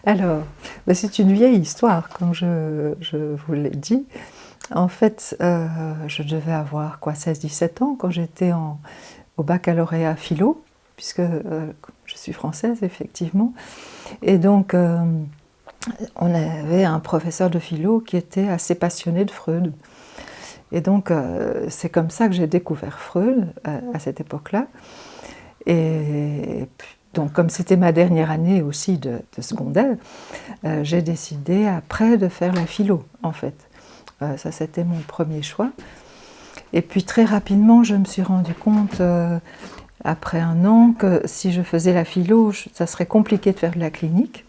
Alors, ben, c'est une vieille histoire, comme je vous l'ai dit. En fait, je devais avoir quoi, 16-17 ans quand j'étais au baccalauréat philo, puisque je suis française, effectivement. Et donc, on avait un professeur de philo qui était assez passionné de Freud. Et donc, c'est comme ça que j'ai découvert Freud à cette époque-là. Et donc, comme c'était ma dernière année aussi de secondaire, j'ai décidé après de faire la philo, en fait. Ça, c'était mon premier choix. Et puis très rapidement, je me suis rendu compte, après un an, que si je faisais la philo, ça serait compliqué de faire de la clinique,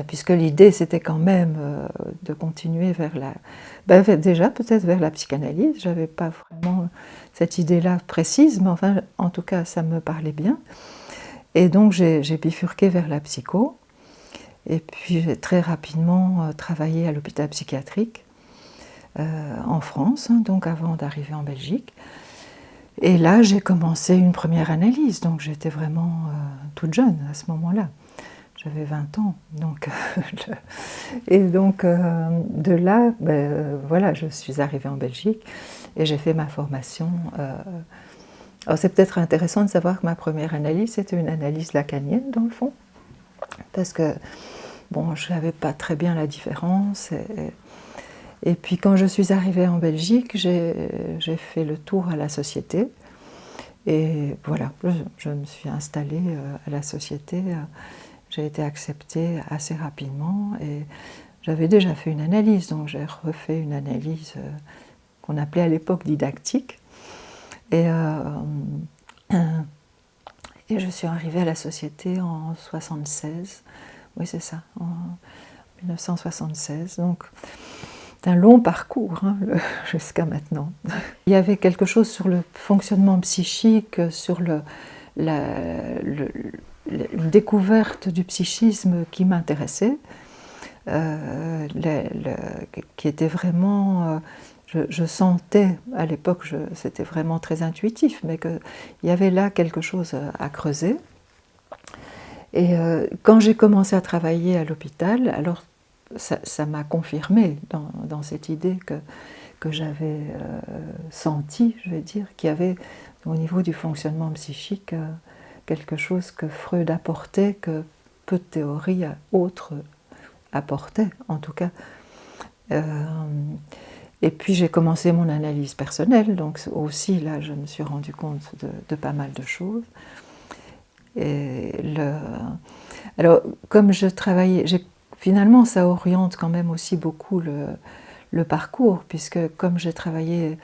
puisque l'idée, c'était quand même de continuer vers déjà peut-être vers la psychanalyse. Je n'avais pas vraiment cette idée-là précise, mais enfin, en tout cas, ça me parlait bien. Et donc, j'ai bifurqué vers la psycho. Et puis, j'ai très rapidement travaillé à l'hôpital psychiatrique en France, hein, donc avant d'arriver en Belgique. Et là, j'ai commencé une première analyse, donc j'étais vraiment toute jeune à ce moment-là. J'avais 20 ans. Donc, et donc, de là, voilà, je suis arrivée en Belgique et j'ai fait ma formation. Alors, c'est peut-être intéressant de savoir que ma première analyse, c'était une analyse lacanienne, dans le fond, parce que, bon, je ne savais pas très bien la différence. Et puis, quand je suis arrivée en Belgique, j'ai fait le tour à la société. Et voilà, je me suis installée à la société. J'ai été acceptée assez rapidement et j'avais déjà fait une analyse, donc j'ai refait une analyse qu'on appelait à l'époque didactique. Et, et je suis arrivée à la société en 76, oui c'est ça, en 1976. Donc c'est un long parcours hein, jusqu'à maintenant. Il y avait quelque chose sur le fonctionnement psychique, sur une découverte du psychisme qui m'intéressait, qui était vraiment... je sentais, à l'époque, c'était vraiment très intuitif, mais qu'il y avait là quelque chose à creuser. Et quand j'ai commencé à travailler à l'hôpital, alors ça m'a confirmé dans cette idée que j'avais sentie, je vais dire, qu'il y avait au niveau du fonctionnement psychique quelque chose que Freud apportait, que peu de théories autres apportaient, en tout cas. Et puis j'ai commencé mon analyse personnelle, donc aussi là je me suis rendu compte de pas mal de choses. Et alors comme je travaillais, finalement ça oriente quand même aussi beaucoup le parcours, puisque comme j'ai travaillé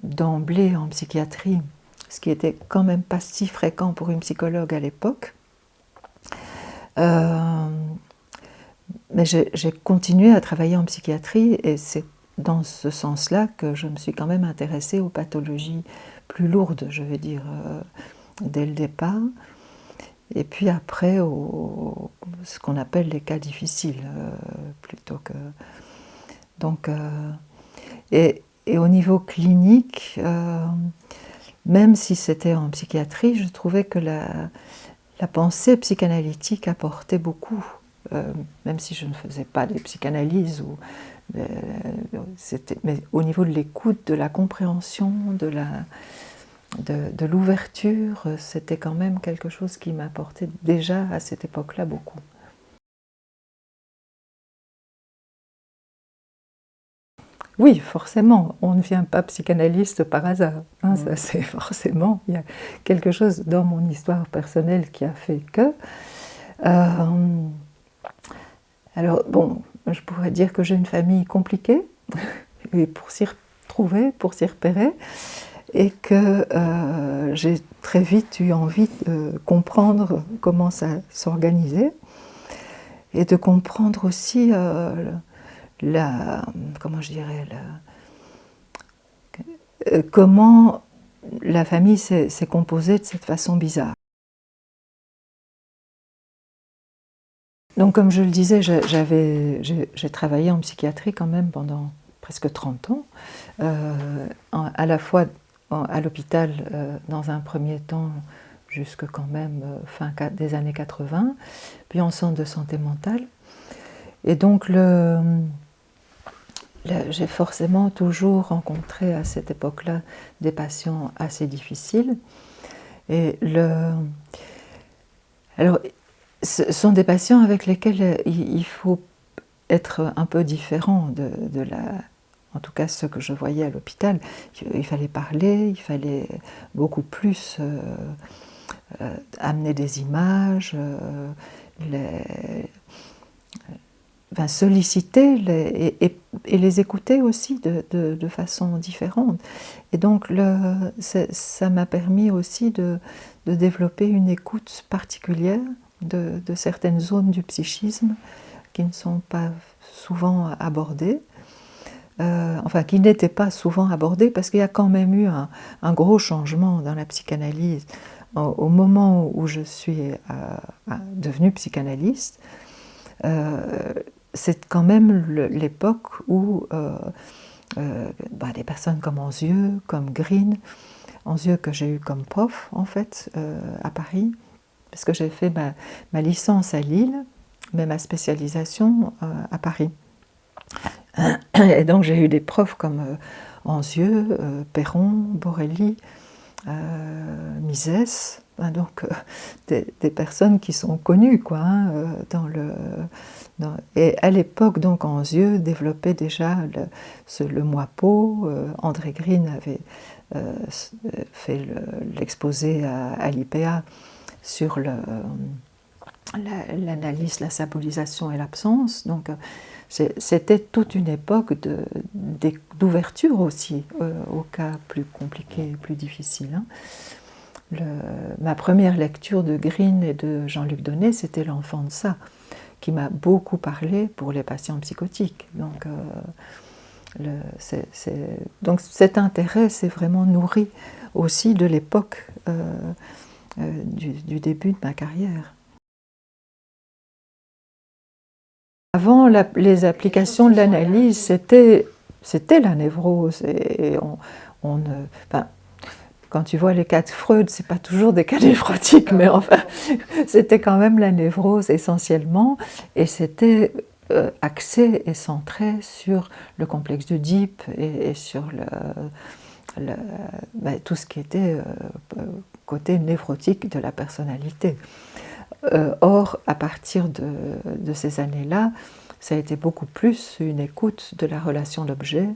d'emblée en psychiatrie, ce qui était quand même pas si fréquent pour une psychologue à l'époque, mais j'ai continué à travailler en psychiatrie et c'est dans ce sens-là que je me suis quand même intéressée aux pathologies plus lourdes, je vais dire, dès le départ. Et puis après, ce qu'on appelle les cas difficiles, plutôt que... Donc, et au niveau clinique, même si c'était en psychiatrie, je trouvais que la pensée psychanalytique apportait beaucoup. Même si je ne faisais pas de psychanalyse, mais au niveau de l'écoute, de la compréhension, de l'ouverture, c'était quand même quelque chose qui m'apportait déjà à cette époque-là beaucoup. Oui, forcément, on ne devient pas psychanalyste par hasard. Hein, ça, c'est forcément, il y a quelque chose dans mon histoire personnelle qui a fait que... alors, bon, je pourrais dire que j'ai une famille compliquée, et pour s'y retrouver, pour s'y repérer, et que j'ai très vite eu envie de comprendre comment ça s'organisait, et de comprendre aussi comment je dirais, comment la famille s'est composée de cette façon bizarre. Donc comme je le disais, j'ai travaillé en psychiatrie quand même pendant presque 30 ans, à la fois à l'hôpital dans un premier temps jusque quand même des années 80, puis en centre de santé mentale. Et donc j'ai forcément toujours rencontré à cette époque-là des patients assez difficiles. Et alors, ce sont des patients avec lesquels il faut être un peu différent en tout cas ce que je voyais à l'hôpital. Il fallait parler, il fallait beaucoup plus amener des images, solliciter et les écouter aussi de façon différente. Et donc ça m'a permis aussi de développer une écoute particulière de certaines zones du psychisme qui ne sont pas souvent abordées, enfin qui n'étaient pas souvent abordées, parce qu'il y a quand même eu un gros changement dans la psychanalyse au moment où je suis devenue psychanalyste. C'est quand même l'époque où des personnes comme Anzieux, comme Green, Anzieux que j'ai eu comme prof en fait à Paris, parce que j'ai fait ma licence à Lille, mais ma spécialisation à Paris. Et donc j'ai eu des profs comme Anzieux, Perron, Borelli, Misès, donc des personnes qui sont connues quoi, et à l'époque donc Anzieux développait déjà le Moipeau. André Green avait fait l'exposé à l'IPA sur l'analyse, la symbolisation et l'absence. Donc c'était toute une époque d'ouverture aussi aux cas plus compliqués, plus difficiles. Hein. Ma première lecture de Green et de Jean-Luc Donnet, c'était L'enfant de ça, qui m'a beaucoup parlé pour les patients psychotiques. Donc cet intérêt s'est vraiment nourri aussi de l'époque du début de ma carrière. Avant, les applications de l'analyse, c'était la névrose. Quand tu vois les cas de Freud, ce n'est pas toujours des cas névrotiques, mais enfin, c'était quand même la névrose essentiellement. Et c'était axé et centré sur le complexe d'Oedipe et sur tout ce qui était côté névrotique de la personnalité. Or, à partir de ces années-là, ça a été beaucoup plus une écoute de la relation d'objet,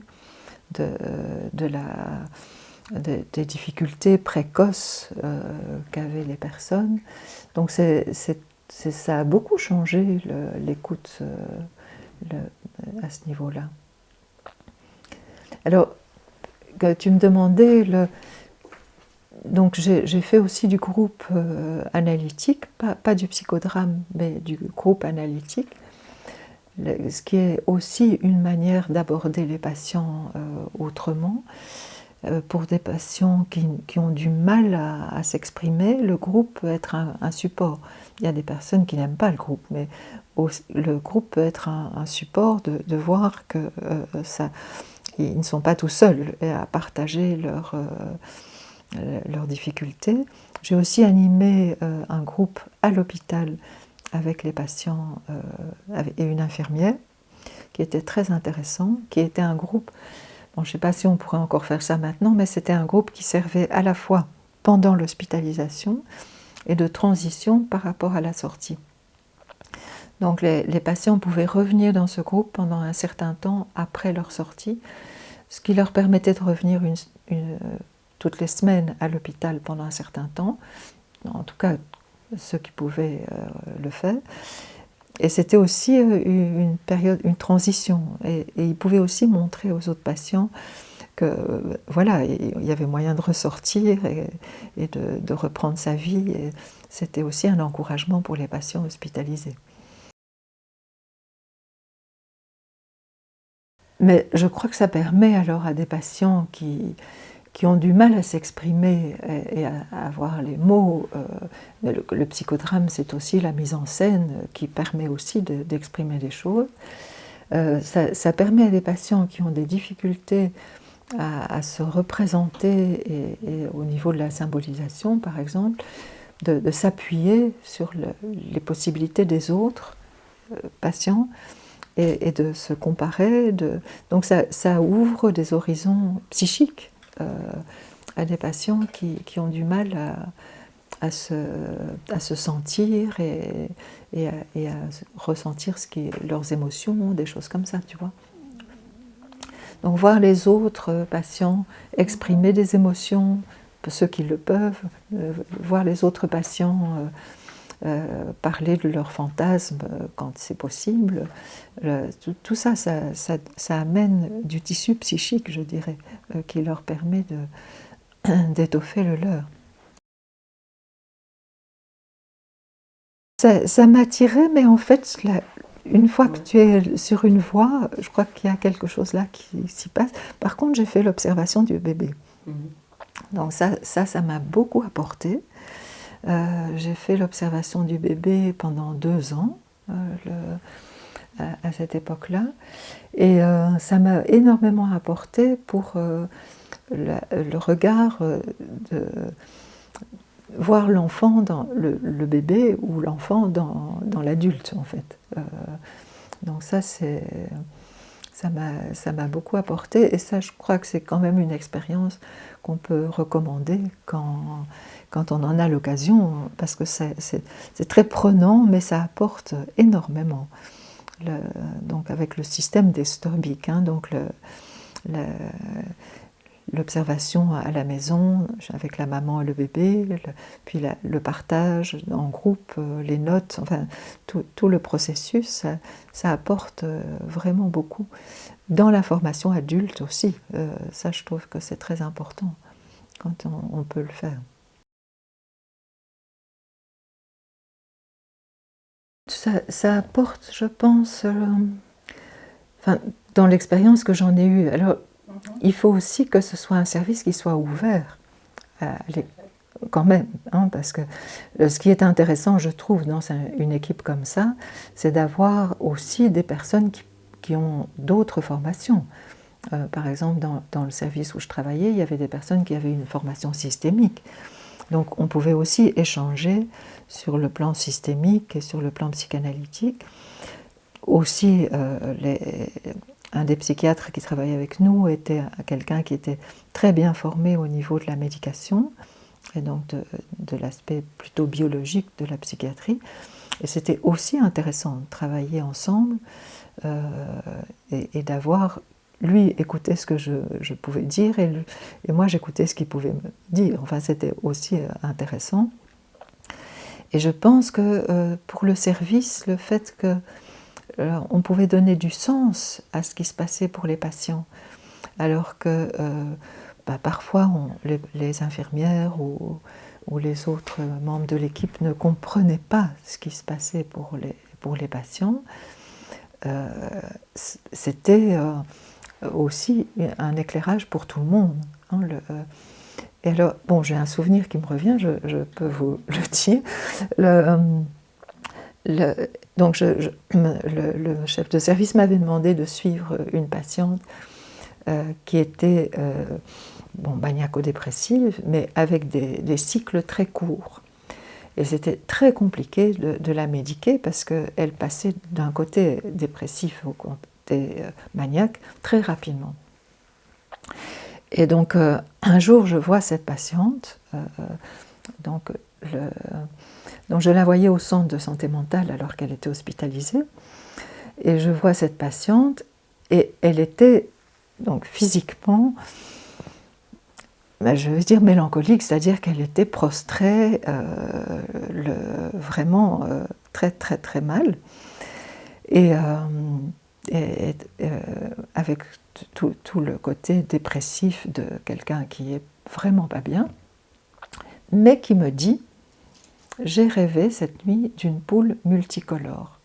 des difficultés précoces qu'avaient les personnes. Donc ça a beaucoup changé l'écoute à ce niveau-là. Alors, tu me demandais... Donc j'ai fait aussi du groupe analytique, pas du psychodrame, mais du groupe analytique, ce qui est aussi une manière d'aborder les patients autrement. Pour des patients qui ont du mal à s'exprimer, le groupe peut être un support. Il y a des personnes qui n'aiment pas le groupe, mais le groupe peut être un support de voir que ils ne sont pas tout seuls à partager leurs difficultés. J'ai aussi animé un groupe à l'hôpital avec les patients et une infirmière, qui était très intéressant, qui était un groupe, bon, je ne sais pas si on pourrait encore faire ça maintenant, mais c'était un groupe qui servait à la fois pendant l'hospitalisation et de transition par rapport à la sortie. Donc les patients pouvaient revenir dans ce groupe pendant un certain temps après leur sortie, ce qui leur permettait de revenir toutes les semaines à l'hôpital pendant un certain temps, en tout cas ceux qui pouvaient le faire. Et c'était aussi une période, une transition. Et ils pouvaient aussi montrer aux autres patients que voilà, il y avait moyen de ressortir et de reprendre sa vie. Et c'était aussi un encouragement pour les patients hospitalisés. Mais je crois que ça permet alors à des patients qui ont du mal à s'exprimer et à avoir les mots. Le psychodrame, c'est aussi la mise en scène qui permet aussi d'exprimer des choses. Ça permet à des patients qui ont des difficultés à se représenter et au niveau de la symbolisation, par exemple, de s'appuyer sur les possibilités des autres patients et de se comparer. Donc ça ouvre des horizons psychiques à des patients qui ont du mal à se sentir et à ressentir leurs émotions, des choses comme ça, tu vois. Donc voir les autres patients exprimer des émotions, ceux qui le peuvent, voir les autres patients parler de leurs fantasmes quand c'est possible, tout ça, ça amène du tissu psychique, je dirais, qui leur permet d'étoffer le leur. Ça m'attirait, mais en fait, une fois que tu es sur une voie, je crois qu'il y a quelque chose là qui s'y passe. Par contre, j'ai fait l'observation du bébé. Donc ça m'a beaucoup apporté. J'ai fait l'observation du bébé pendant 2 ans, à cette époque-là. Et ça m'a énormément apporté pour le regard de voir l'enfant dans le bébé ou l'enfant dans l'adulte, en fait. Donc ça m'a beaucoup apporté, et ça, je crois que c'est quand même une expérience qu'on peut recommander quand on en a l'occasion, parce que c'est très prenant, mais ça apporte énormément. Donc avec le système des Storbik, hein, donc l'observation à la maison avec la maman et le bébé, puis le partage en groupe, les notes, enfin tout le processus, ça apporte vraiment beaucoup. Dans la formation adulte aussi, ça je trouve que c'est très important quand on peut le faire. Ça apporte, je pense, enfin, dans l'expérience que j'en ai eue. Alors, il faut aussi que ce soit un service qui soit ouvert, quand même, hein, parce que ce qui est intéressant, je trouve, dans une équipe comme ça, c'est d'avoir aussi des personnes qui ont d'autres formations. Par exemple, dans le service où je travaillais, il y avait des personnes qui avaient une formation systémique. Donc on pouvait aussi échanger sur le plan systémique et sur le plan psychanalytique. Aussi, un des psychiatres qui travaillait avec nous était quelqu'un qui était très bien formé au niveau de la médication, et donc de l'aspect plutôt biologique de la psychiatrie. Et c'était aussi intéressant de travailler ensemble et d'avoir, lui écoutait ce que je pouvais dire et moi j'écoutais ce qu'il pouvait me dire. Enfin, c'était aussi intéressant. Et je pense que pour le service, le fait qu'on pouvait donner du sens à ce qui se passait pour les patients, alors que parfois les infirmières ou les autres membres de l'équipe ne comprenaient pas ce qui se passait pour les patients, c'était aussi un éclirage pour tout le monde. Hein, et alors, bon, j'ai un souvenir qui me revient, je peux vous le dire. Donc, le chef de service m'avait demandé de suivre une patiente qui était maniaco-dépressive, mais avec des cycles très courts. Et c'était très compliqué de la médiquer parce qu'elle passait d'un côté dépressif au côté maniaque très rapidement. Et donc, un jour, je vois cette patiente, donc je la voyais au centre de santé mentale alors qu'elle était hospitalisée, et je vois cette patiente, et elle était donc physiquement, je veux dire mélancolique, c'est-à-dire qu'elle était prostrée, vraiment très très très mal, et avec tout le côté dépressif de quelqu'un qui est vraiment pas bien, mais qui me dit « J'ai rêvé cette nuit d'une poule multicolore ».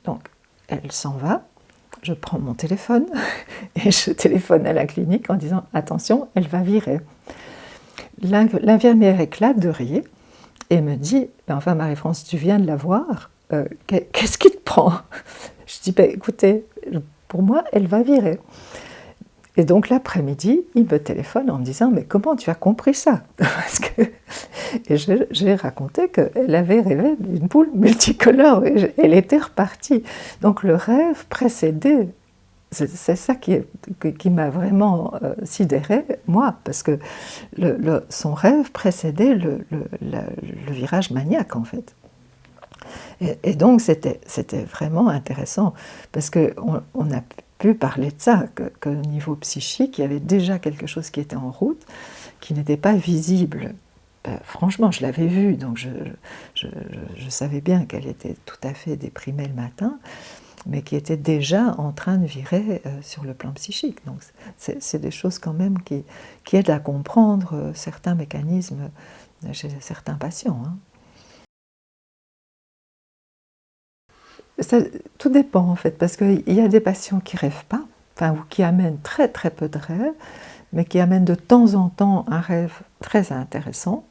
Donc, elle s'en va, je prends mon téléphone et je téléphone à la clinique en disant « Attention, elle va virer ». L'infirmière éclate de rire et me dit « Enfin, Marie-France, tu viens de la voir, qu'est-ce qui te prend ?» Je dis « Écoutez, pour moi, elle va virer ». Et donc l'après-midi, il me téléphone en me disant « Mais comment tu as compris ça ?» Parce que... Et j'ai raconté qu'elle avait rêvé d'une poule multicolore et elle était repartie. Donc le rêve précédait, c'est ça qui m'a vraiment sidérée, moi, parce que son rêve précédait le virage maniaque en fait. Et donc c'était vraiment intéressant, parce qu'on a pu parler de ça, qu'au niveau psychique, il y avait déjà quelque chose qui était en route, qui n'était pas visible. Franchement, je l'avais vue, donc je savais bien qu'elle était tout à fait déprimée le matin, mais qui était déjà en train de virer sur le plan psychique. Donc c'est des choses quand même qui aident à comprendre certains mécanismes chez certains patients. Hein. Ça, tout dépend en fait, parce qu'il y a des patients qui ne rêvent pas, enfin, ou qui amènent très très peu de rêves, mais qui amènent de temps en temps un rêve très intéressant,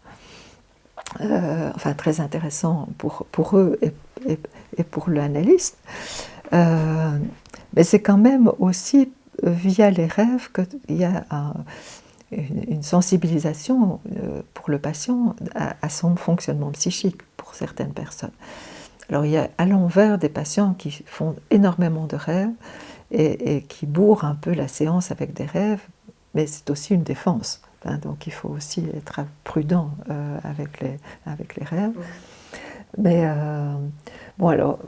enfin très intéressant pour eux et pour l'analyste. Mais c'est quand même aussi via les rêves qu'il y a une sensibilisation pour le patient à son fonctionnement psychique pour certaines personnes. Alors il y a à l'envers des patients qui font énormément de rêves et qui bourrent un peu la séance avec des rêves, mais c'est aussi une défense. Hein, donc il faut aussi être prudent avec les rêves. Mais bon, alors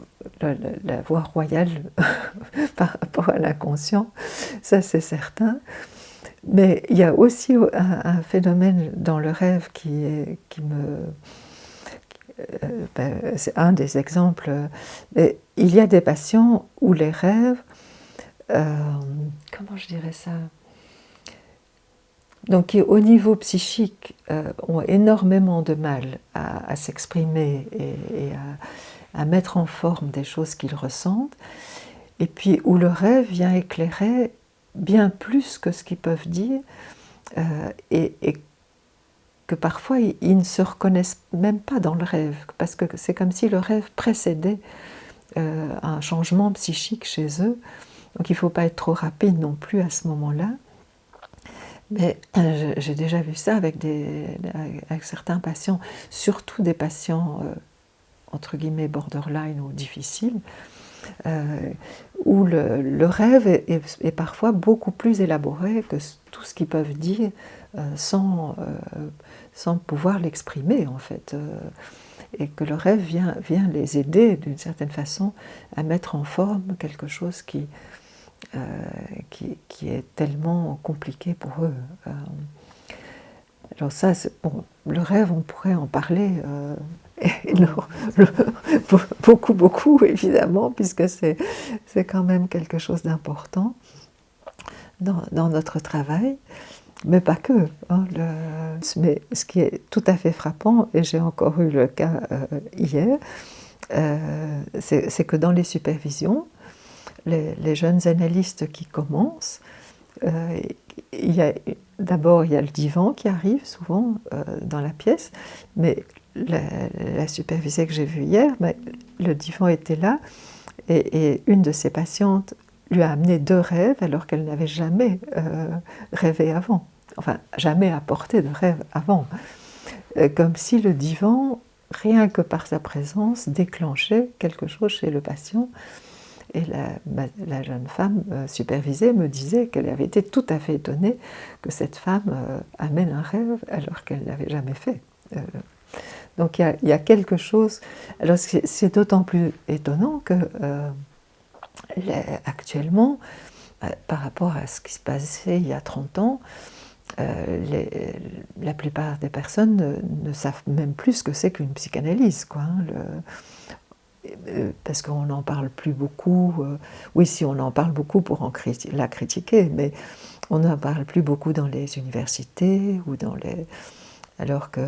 la voie royale par rapport à l'inconscient, ça c'est certain. Mais il y a aussi un phénomène dans le rêve qui me... c'est un des exemples. Mais il y a des patients où les rêves, comment je dirais ça, donc qui au niveau psychique ont énormément de mal à s'exprimer et à mettre en forme des choses qu'ils ressentent, et puis où le rêve vient éclairer bien plus que ce qu'ils peuvent dire, et que parfois ils ne se reconnaissent même pas dans le rêve, parce que c'est comme si le rêve précédait un changement psychique chez eux. Donc il ne faut pas être trop rapide non plus à ce moment-là. Mais j'ai déjà vu ça avec certains patients, surtout des patients entre guillemets borderline ou difficiles, où le rêve est parfois beaucoup plus élaboré que tout ce qu'ils peuvent dire sans pouvoir l'exprimer en fait. Et que le rêve vient les aider d'une certaine façon à mettre en forme quelque chose qui est tellement compliqué pour eux. Alors ça, bon, le rêve, on pourrait en parler beaucoup, évidemment, puisque c'est quand même quelque chose d'important dans notre travail, mais pas que. Hein, mais ce qui est tout à fait frappant, et j'ai encore eu le cas hier, c'est que dans les supervisions, les jeunes analystes qui commencent, d'abord il y a le divan qui arrive souvent dans la pièce, mais la supervisée que j'ai vue hier, le divan était là, et une de ses patientes lui a amené 2 rêves alors qu'elle n'avait jamais rêvé avant, enfin jamais apporté de rêve avant, comme si le divan, rien que par sa présence, déclenchait quelque chose chez le patient. Et la jeune femme supervisée me disait qu'elle avait été tout à fait étonnée que cette femme amène un rêve alors qu'elle ne l'avait jamais fait. Donc il y a quelque chose... Alors c'est d'autant plus étonnant que actuellement, par rapport à ce qui se passait il y a 30 ans, la plupart des personnes ne savent même plus ce que c'est qu'une psychanalyse, quoi, hein, parce qu'on n'en parle plus beaucoup. Oui, si on en parle beaucoup pour la critiquer, mais on n'en parle plus beaucoup dans les universités ou alors qu'à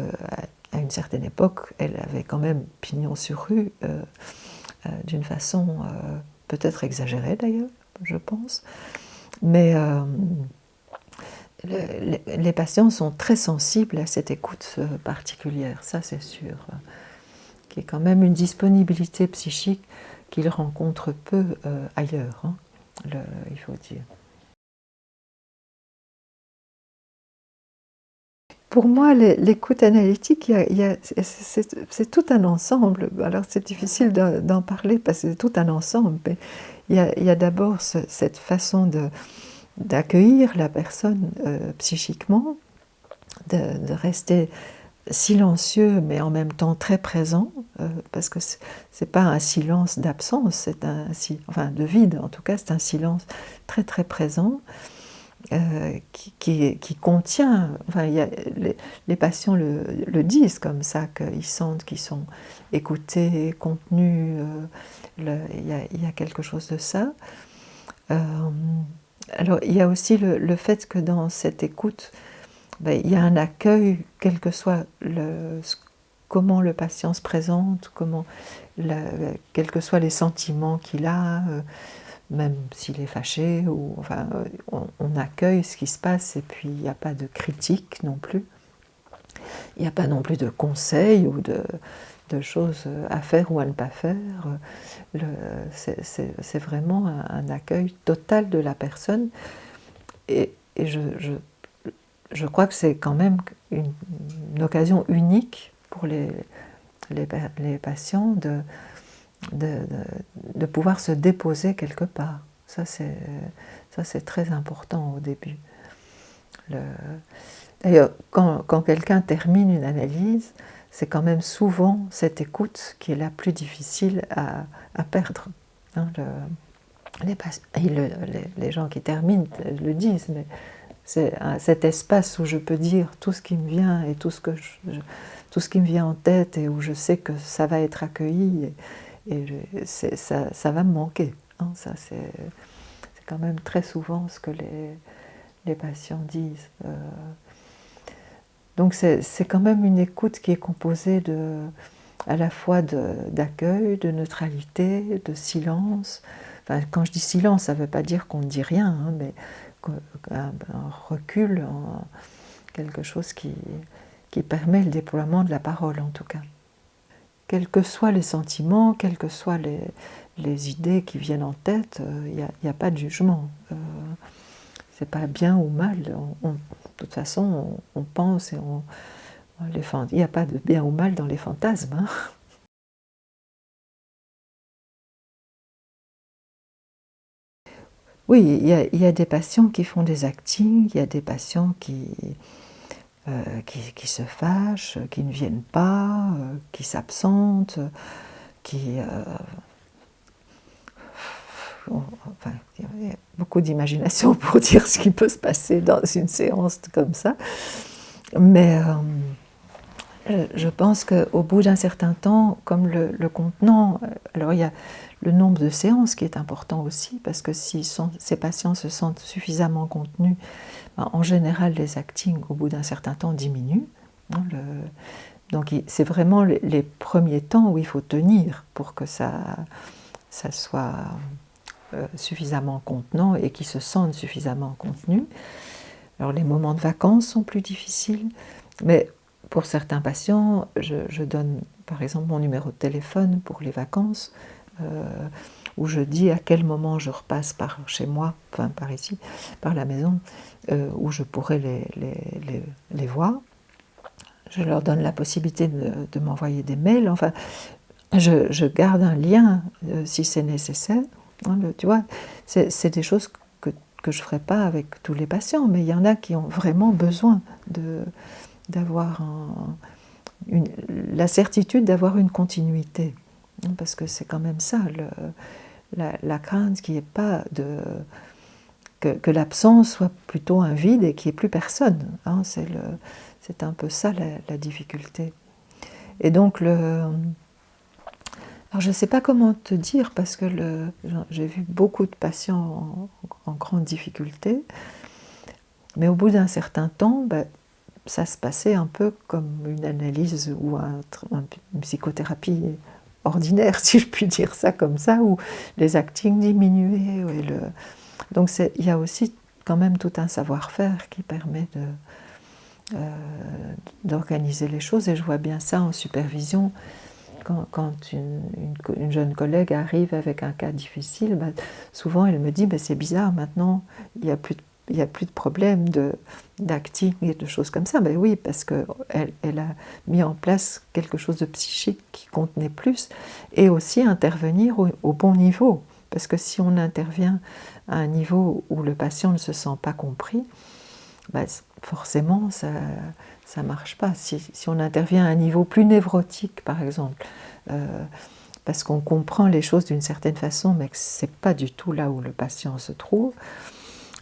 une certaine époque, elle avait quand même pignon sur rue, d'une façon peut-être exagérée d'ailleurs, je pense. Mais les patients sont très sensibles à cette écoute particulière, ça c'est sûr, qui est quand même une disponibilité psychique qu'ils rencontrent peu ailleurs, hein, il faut dire. Pour moi, l'écoute analytique, c'est tout un ensemble. Alors c'est difficile d'en parler parce que c'est tout un ensemble. Mais il y a d'abord cette façon d'accueillir la personne psychiquement, de rester silencieux mais en même temps très présent, parce que c'est pas un silence d'absence, c'est enfin de vide en tout cas, c'est un silence très très présent. Qui contient, enfin, les patients le disent comme ça, qu'ils sentent qu'ils sont écoutés, contenus, il y a quelque chose de ça. Alors il y a aussi le fait que dans cette écoute, ben, il y a un accueil, quel que soit comment le patient se présente, quels que soient les sentiments qu'il a, même s'il est fâché, ou, enfin, on accueille ce qui se passe et puis il n'y a pas de critique non plus. Il n'y a pas non plus de conseils ou de choses à faire ou à ne pas faire. C'est vraiment un accueil total de la personne. Et je crois que c'est quand même une occasion unique pour les patients de pouvoir se déposer quelque part. Ça, c'est très important au début. D'ailleurs, quand quelqu'un termine une analyse, c'est quand même souvent cette écoute qui est la plus difficile à perdre. Hein, les gens qui terminent le disent, mais c'est cet espace où je peux dire tout ce qui me vient et tout ce qui me vient en tête et où je sais que ça va être accueilli et ça va me manquer. Hein, ça, c'est quand même très souvent ce que les patients disent. Donc c'est quand même une écoute qui est composée à la fois d'accueil, de neutralité, de silence. Enfin, quand je dis silence, ça ne veut pas dire qu'on ne dit rien, hein, mais un recul, quelque chose qui permet le déploiement de la parole en tout cas. Quels que soient les sentiments, quelles que soient les idées qui viennent en tête, il n'y a pas de jugement. C'est pas bien ou mal. De toute façon, on pense et il n'y a pas de bien ou mal dans les fantasmes. Hein. Oui, il y a des patients qui font des actings, il y a des patients qui se fâchent, qui ne viennent pas, qui s'absentent, enfin, il y a beaucoup d'imagination pour dire ce qui peut se passer dans une séance comme ça. Mais je pense qu'au bout d'un certain temps, comme le contenant, alors il y a le nombre de séances qui est important aussi, parce que si ces patients se sentent suffisamment contenus, ben, en général les actings au bout d'un certain temps diminuent. Hein, donc c'est vraiment les premiers temps où il faut tenir pour que ça soit suffisamment contenant et qu'ils se sentent suffisamment contenus. Alors les moments de vacances sont plus difficiles, mais pour certains patients, je donne par exemple mon numéro de téléphone pour les vacances, où je dis à quel moment je repasse par chez moi, enfin par ici, par la maison, où je pourrais les voir. Je leur donne la possibilité de m'envoyer des mails, enfin, je garde un lien si c'est nécessaire. Hein, tu vois, c'est des choses que je ne ferai pas avec tous les patients, mais il y en a qui ont vraiment besoin d'avoir la certitude d'avoir une continuité. Parce que c'est quand même ça, la crainte qui n'est pas que l'absence soit plutôt un vide et qu'il n'y ait plus personne. Hein, c'est un peu ça la difficulté. Et donc, alors je ne sais pas comment te dire, parce que j'ai vu beaucoup de patients en grande difficulté, mais au bout d'un certain temps, ben, ça se passait un peu comme une analyse ou une psychothérapie ordinaire, si je puis dire ça comme ça, où les actings diminuaient. Donc il y a aussi quand même tout un savoir-faire qui permet d'organiser les choses, et je vois bien ça en supervision. Quand une jeune collègue arrive avec un cas difficile, ben, souvent elle me dit ben, c'est bizarre, maintenant il n'y a plus y a plus de problème d'acting et de choses comme ça. Mais oui, parce qu'elle a mis en place quelque chose de psychique qui contenait plus, et aussi intervenir au bon niveau. Parce que si on intervient à un niveau où le patient ne se sent pas compris, ben, forcément, ça ne marche pas. Si on intervient à un niveau plus névrotique, par exemple, parce qu'on comprend les choses d'une certaine façon, mais que ce n'est pas du tout là où le patient se trouve,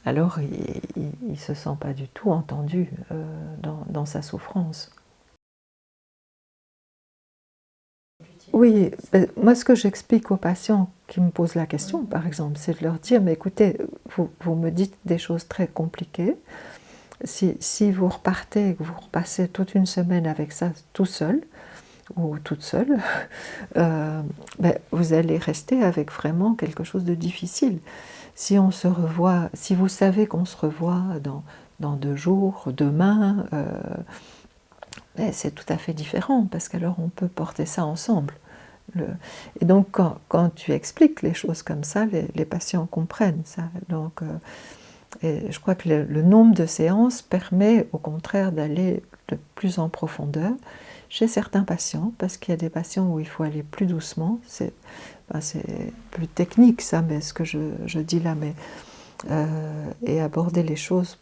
alors il ne se sent pas du tout entendu dans sa souffrance. Oui, moi ce que j'explique aux patients qui me posent la question, par exemple, c'est de leur dire, mais écoutez, vous me dites des choses très compliquées, si vous repartez, que vous repassez toute une semaine avec ça tout seul, ou toute seule, ben, vous allez rester avec vraiment quelque chose de difficile. Si on se revoit, si vous savez qu'on se revoit dans 2 jours, demain, ben, c'est tout à fait différent, parce qu'alors on peut porter ça ensemble. Et donc quand tu expliques les choses comme ça, les patients comprennent ça. Donc, et je crois que le nombre de séances permet au contraire d'aller de plus en profondeur chez certains patients, parce qu'il y a des patients où il faut aller plus doucement. C'est plus technique ça, mais ce que je dis là, mais et aborder les choses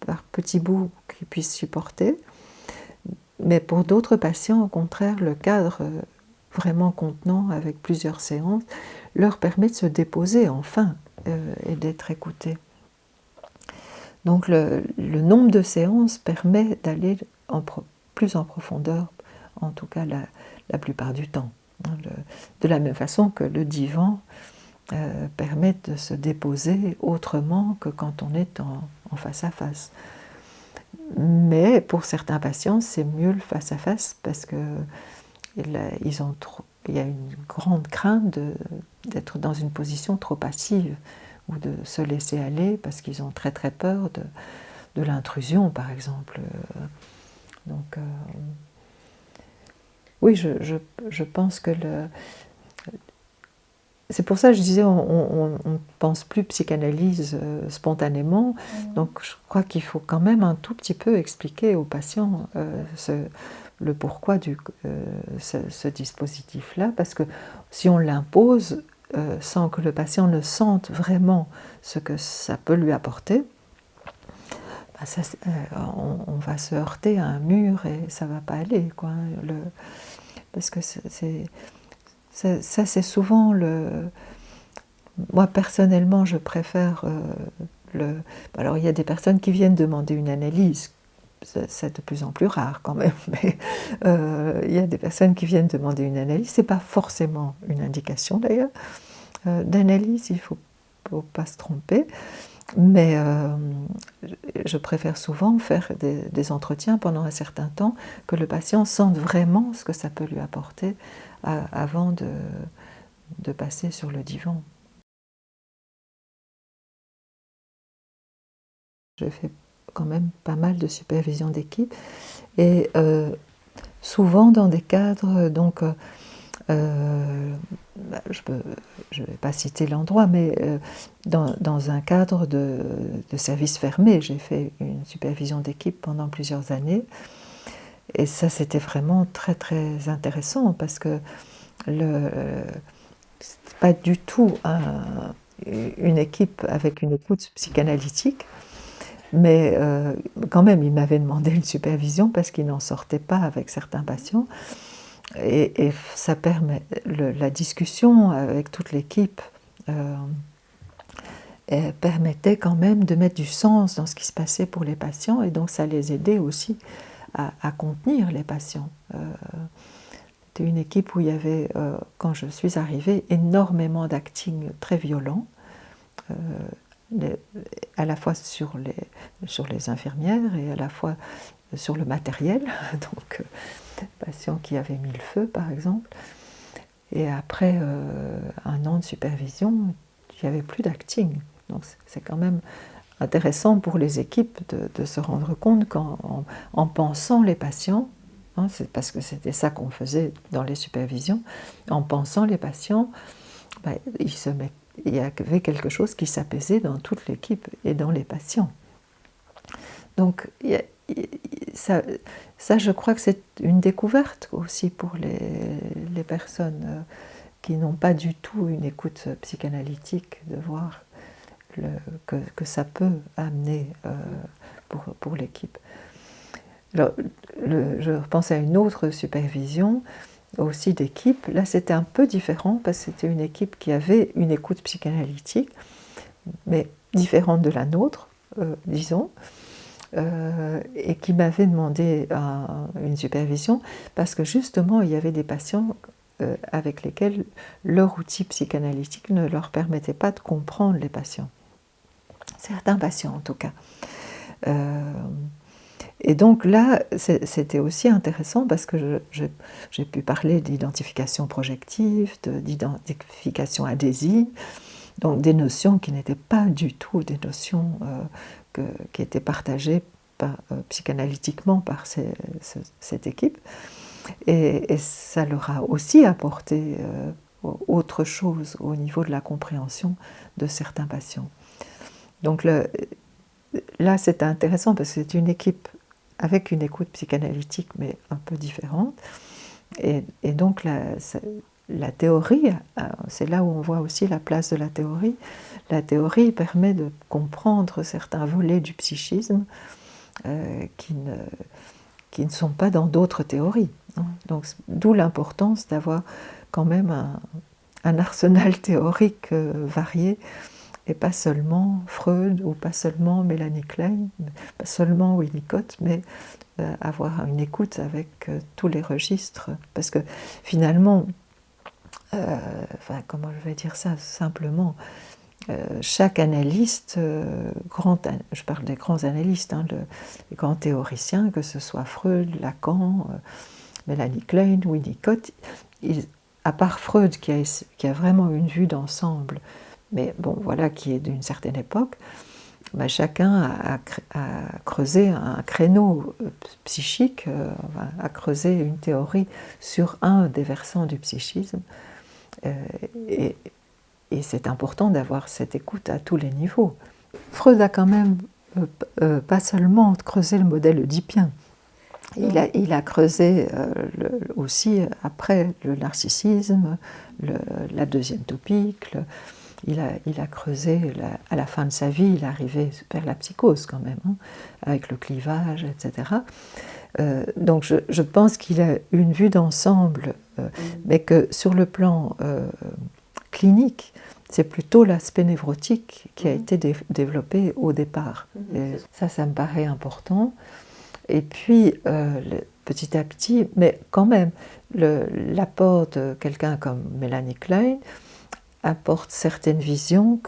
par petits bouts qu'ils puissent supporter. Mais pour d'autres patients, au contraire, le cadre vraiment contenant, avec plusieurs séances, leur permet de se déposer enfin et d'être écoutés. Donc le nombre de séances permet d'aller plus en profondeur, en tout cas la plupart du temps. De la même façon que le divan permet de se déposer autrement que quand on est en face à face. Mais pour certains patients, c'est mieux le face à face, parce que il y a une grande crainte d'être dans une position trop passive, ou de se laisser aller, parce qu'ils ont très très peur de l'intrusion, par exemple. Donc, oui, je pense que c'est pour ça que je disais, on ne pense plus psychanalyse spontanément, donc je crois qu'il faut quand même un tout petit peu expliquer aux patients le pourquoi de ce dispositif-là, parce que si on l'impose sans que le patient ne sente vraiment ce que ça peut lui apporter, on va se heurter à un mur et ça ne va pas aller, quoi. Parce que ça c'est souvent moi personnellement je préfère alors il y a des personnes qui viennent demander une analyse, c'est de plus en plus rare quand même, mais il y a des personnes qui viennent demander une analyse, c'est pas forcément une indication d'ailleurs d'analyse, il faut pas se tromper, mais je préfère souvent faire des entretiens pendant un certain temps, que le patient sente vraiment ce que ça peut lui apporter avant de passer sur le divan. Je fais quand même pas mal de supervision d'équipe, et souvent dans des cadres, donc je ne vais pas citer l'endroit, mais dans un cadre de service fermé, j'ai fait une supervision d'équipe pendant plusieurs années, et ça c'était vraiment très très intéressant, parce que c'est pas du tout une équipe avec une écoute psychanalytique, mais quand même il m'avait demandé une supervision parce qu'il n'en sortait pas avec certains patients, et ça permet la discussion avec toute l'équipe permettait quand même de mettre du sens dans ce qui se passait pour les patients, et donc ça les aidait aussi à contenir les patients. C'était une équipe où il y avait, quand je suis arrivée, énormément d'acting très violent, à la fois sur les infirmières et à la fois sur le matériel, donc patients qui avaient mis le feu par exemple. Et après un an de supervision, il n'y avait plus d'acting. Donc c'est quand même intéressant pour les équipes de se rendre compte qu'en pensant les patients, hein, c'est parce que c'était ça qu'on faisait dans les supervisions, en pensant les patients, il y avait quelque chose qui s'apaisait dans toute l'équipe et dans les patients. Donc, ça, je crois que c'est une découverte aussi pour les personnes qui n'ont pas du tout une écoute psychanalytique, de voir que ça peut amener pour l'équipe. Alors, je pense à une autre supervision aussi d'équipe. Là, c'était un peu différent parce que c'était une équipe qui avait une écoute psychanalytique, mais différente de la nôtre, disons, et qui m'avait demandé une supervision parce que justement, il y avait des patients avec lesquels leur outil psychanalytique ne leur permettait pas de comprendre les patients. Certains patients, en tout cas. Et donc là, c'était aussi intéressant parce que j'ai pu parler d'identification projective, d'identification adhésive, donc des notions qui n'étaient pas du tout des notions qui étaient partagées psychanalytiquement par cette équipe. Et ça leur a aussi apporté autre chose au niveau de la compréhension de certains patients. Donc là, c'est intéressant parce que c'est une équipe avec une écoute psychanalytique, mais un peu différente. Et donc la théorie, c'est là où on voit aussi la place de la théorie. La théorie permet de comprendre certains volets du psychisme qui ne sont pas dans d'autres théories. Donc, d'où l'importance d'avoir quand même un arsenal théorique varié, et pas seulement Freud ou pas seulement Mélanie Klein, pas seulement Winnicott, mais avoir une écoute avec tous les registres. Parce que finalement, comment je vais dire ça simplement, chaque analyste, je parle des grands analystes, les grands théoriciens, que ce soit Freud, Lacan, Mélanie Klein, Winnicott, à part Freud qui a vraiment une vue d'ensemble, mais bon, voilà, qui est d'une certaine époque, chacun a creusé un créneau psychique, a creusé une théorie sur un des versants du psychisme. Et c'est important d'avoir cette écoute à tous les niveaux. Freud a quand même pas seulement creusé le modèle oedipien, il a creusé aussi après le narcissisme, la deuxième topique, il a creusé, à la fin de sa vie, il est arrivé vers la psychose quand même, avec le clivage, etc. Donc je pense qu'il a une vue d'ensemble, mais que sur le plan clinique, c'est plutôt l'aspect névrotique qui a été développé au départ. Et ça me paraît important. Et puis, petit à petit, mais quand même, l'apport de quelqu'un comme Mélanie Klein apporte certaines visions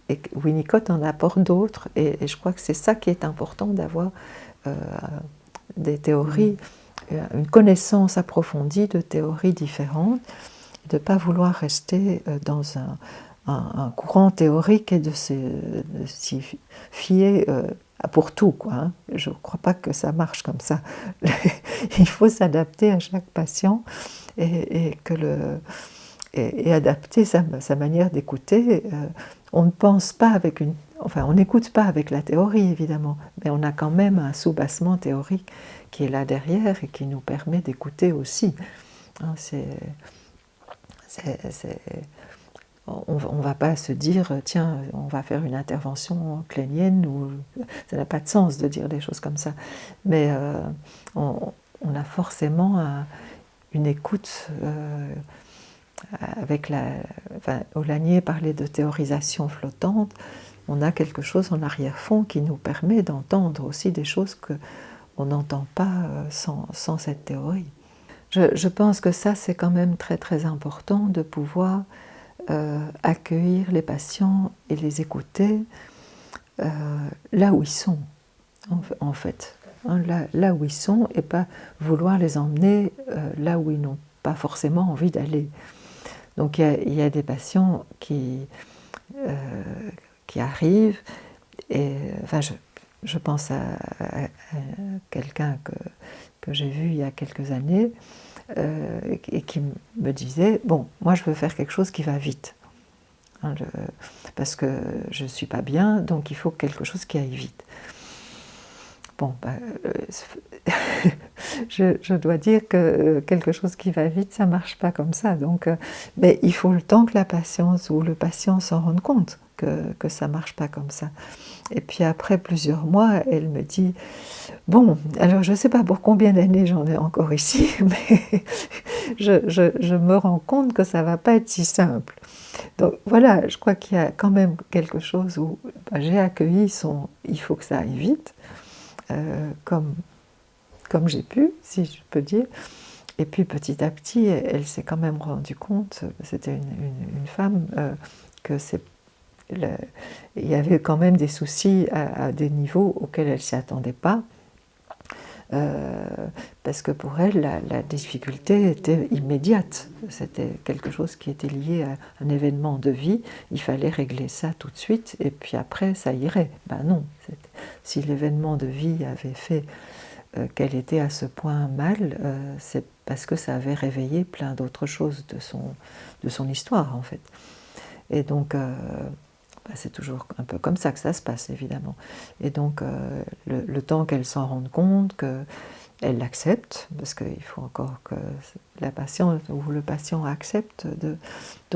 et Winnicott en apporte d'autres. Et je crois que c'est ça qui est important, d'avoir des théories, une connaissance approfondie de théories différentes, de ne pas vouloir rester dans un courant théorique et de s'y fier pour tout, quoi. Je ne crois pas que ça marche comme ça. Il faut s'adapter à chaque patient et adapter sa manière d'écouter. On ne pense pas on n'écoute pas avec la théorie, évidemment, mais on a quand même un sous-bassement théorique qui est là derrière et qui nous permet d'écouter aussi. On ne va pas se dire, tiens, on va faire une intervention kleinienne, ça n'a pas de sens de dire des choses comme ça. Mais on a forcément une écoute avec Olagnier parlait de théorisation flottante. On a quelque chose en arrière-fond qui nous permet d'entendre aussi des choses qu'on n'entend pas sans cette théorie. Je pense que ça, c'est quand même très très important de pouvoir accueillir les patients et les écouter là où ils sont, en fait. Là où ils sont, et pas vouloir les emmener là où ils n'ont pas forcément envie d'aller. Donc il y a des patients qui arrivent, et je pense à quelqu'un que j'ai vu il y a quelques années, et qui me disait, bon, moi je veux faire quelque chose qui va vite, parce que je ne suis pas bien, donc il faut quelque chose qui aille vite. Bon, je dois dire que quelque chose qui va vite, ça ne marche pas comme ça. Donc, mais il faut le temps que la patience ou le patient s'en rende compte que ça ne marche pas comme ça. Et puis après plusieurs mois, elle me dit, bon, alors je ne sais pas pour combien d'années j'en ai encore ici, mais je me rends compte que ça ne va pas être si simple. Donc voilà, je crois qu'il y a quand même quelque chose où j'ai accueilli son « il faut que ça aille vite », comme j'ai pu, si je peux dire. Et puis petit à petit, elle s'est quand même rendue compte, c'était une femme, que il y avait quand même des soucis à des niveaux auxquels elle ne s'y attendait pas. Parce que pour elle, la difficulté était immédiate. C'était quelque chose qui était lié à un événement de vie. Il fallait régler ça tout de suite, et puis après, ça irait. Ben non. Si l'événement de vie avait fait qu'elle était à ce point mal, c'est parce que ça avait réveillé plein d'autres choses de son histoire, en fait. Et donc, c'est toujours un peu comme ça que ça se passe, évidemment. Et donc, le temps qu'elle s'en rende compte, qu'elle l'accepte, parce qu'il faut encore que la patiente ou le patient accepte de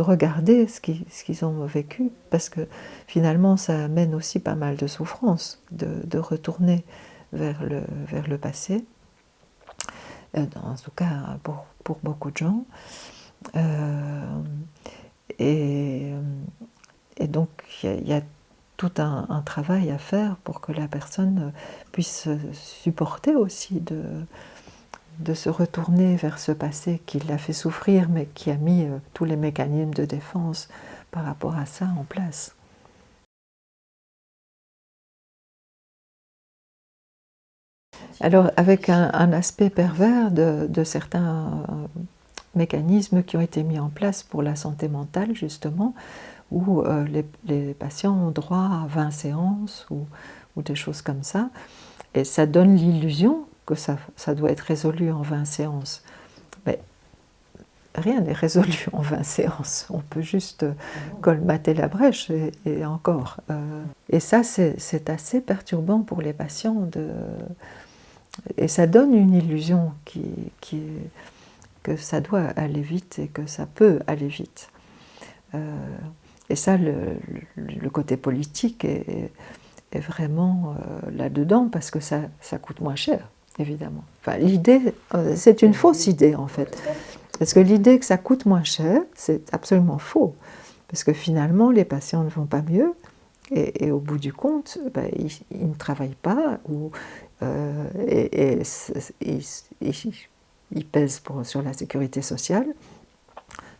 regarder ce qu'ils ont vécu, parce que finalement, ça amène aussi pas mal de souffrance, de retourner vers le passé, en tout cas pour beaucoup de gens. Et donc, il y a tout un travail à faire pour que la personne puisse supporter aussi de se retourner vers ce passé qui l'a fait souffrir, mais qui a mis tous les mécanismes de défense par rapport à ça en place. Alors, avec un aspect pervers de certains mécanismes qui ont été mis en place pour la santé mentale, justement, où les patients ont droit à 20 séances ou des choses comme ça, et ça donne l'illusion que ça doit être résolu en 20 séances. Mais rien n'est résolu en 20 séances, on peut juste colmater la brèche et encore. Et ça, c'est assez perturbant pour les patients, et ça donne une illusion que ça doit aller vite et que ça peut aller vite. Et ça, le côté politique est vraiment là-dedans, parce que ça coûte moins cher, évidemment. Enfin, l'idée, c'est une fausse idée, en fait. Parce que l'idée que ça coûte moins cher, c'est absolument faux. Parce que finalement, les patients ne vont pas mieux, et au bout du compte, ils ne travaillent pas, et ils pèsent sur la sécurité sociale.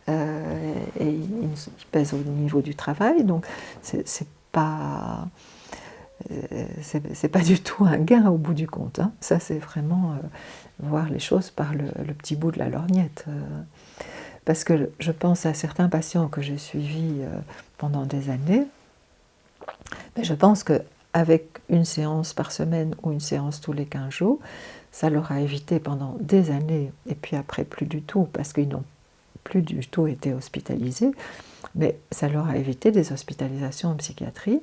Et ils pèsent au niveau du travail, donc c'est pas du tout un gain au bout du compte. Hein. Ça, c'est vraiment voir les choses par le petit bout de la lorgnette. Parce que je pense à certains patients que j'ai suivis pendant des années, mais je pense qu'avec une séance par semaine ou une séance tous les 15 jours, ça leur a évité pendant des années, et puis après plus du tout, parce qu'ils n'ont plus du tout été hospitalisés, mais ça leur a évité des hospitalisations en psychiatrie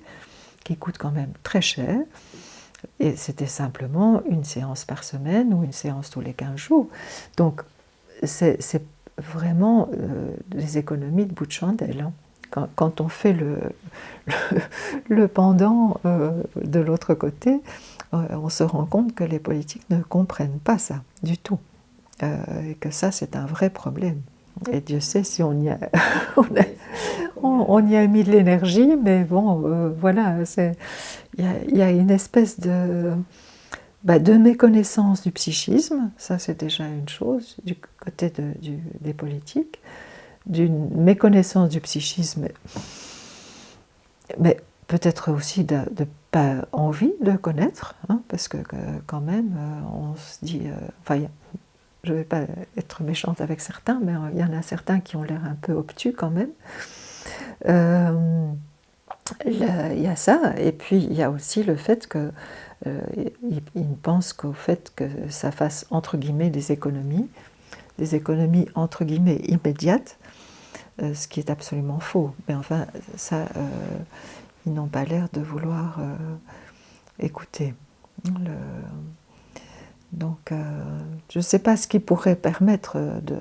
qui coûtent quand même très cher, et c'était simplement une séance par semaine ou une séance tous les 15 jours. Donc c'est vraiment des économies de bout de chandelle. Hein. Quand on fait le pendant de l'autre côté, on se rend compte que les politiques ne comprennent pas ça du tout, et que ça, c'est un vrai problème. Et Dieu sait si on y a, on y a mis de l'énergie, mais bon, voilà, il y a une espèce de méconnaissance du psychisme, ça c'est déjà une chose, du côté des politiques, d'une méconnaissance du psychisme, mais peut-être aussi de pas envie de connaître, hein, parce que quand même, on se dit, je ne vais pas être méchante avec certains, mais il y en a certains qui ont l'air un peu obtus quand même. Il y a ça, et puis il y a aussi le fait que ils pensent qu'au fait que ça fasse entre guillemets des économies entre guillemets immédiates, ce qui est absolument faux. Mais enfin, ça, ils n'ont pas l'air de vouloir écouter. Le- donc, je ne sais pas ce qui pourrait permettre de...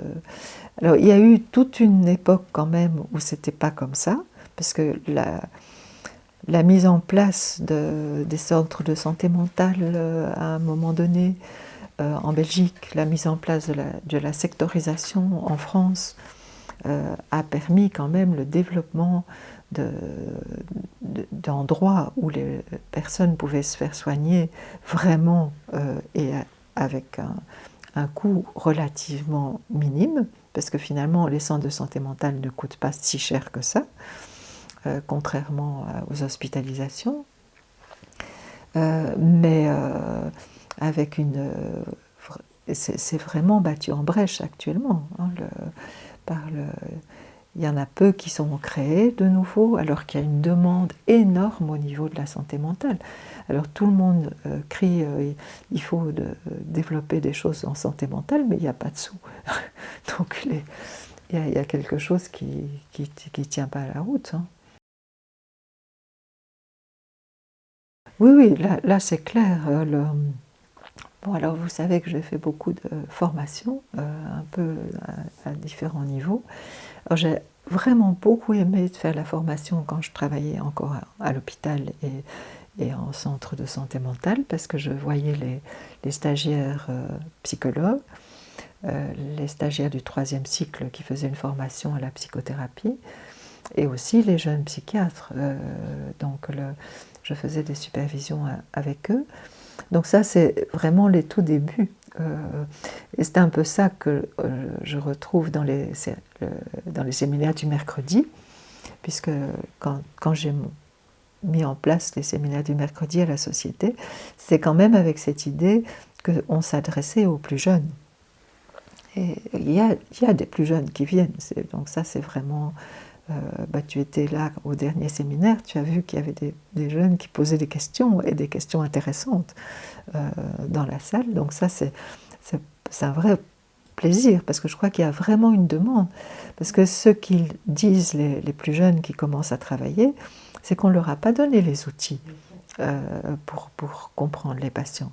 Alors, il y a eu toute une époque quand même où c'était pas comme ça, parce que la mise en place des centres de santé mentale à un moment donné, en Belgique, la mise en place de la sectorisation en France a permis quand même le développement d'endroits où les personnes pouvaient se faire soigner vraiment et avec un coût relativement minime, parce que finalement les centres de santé mentale ne coûtent pas si cher que ça, contrairement aux hospitalisations. Mais avec une... c'est vraiment battu en brèche actuellement. Hein, il y en a peu qui sont créés de nouveau, alors qu'il y a une demande énorme au niveau de la santé mentale. Alors tout le monde crie il faut développer des choses en santé mentale, mais il n'y a pas de sous. Donc il y a quelque chose qui tient pas la route. Hein. Oui, oui, là c'est clair. Bon, alors vous savez que j'ai fait beaucoup de formations, un peu à différents niveaux. Alors j'ai vraiment beaucoup aimé de faire la formation quand je travaillais encore à l'hôpital et en centre de santé mentale, parce que je voyais les stagiaires psychologues, les stagiaires du 3e cycle qui faisaient une formation à la psychothérapie, et aussi les jeunes psychiatres. Donc je faisais des supervisions avec eux. Donc ça, c'est vraiment les tout débuts. Et c'est un peu ça que je retrouve dans les séminaires du mercredi, puisque quand j'ai mis en place les séminaires du mercredi à la Société, c'est quand même avec cette idée qu'on s'adressait aux plus jeunes. Et il y a des plus jeunes qui viennent, donc ça c'est vraiment... tu étais là au dernier séminaire, tu as vu qu'il y avait des jeunes qui posaient des questions, et des questions intéressantes dans la salle, donc ça c'est un vrai plaisir, parce que je crois qu'il y a vraiment une demande, parce que ce qu'ils disent, les plus jeunes qui commencent à travailler, c'est qu'on ne leur a pas donné les outils pour comprendre les patients.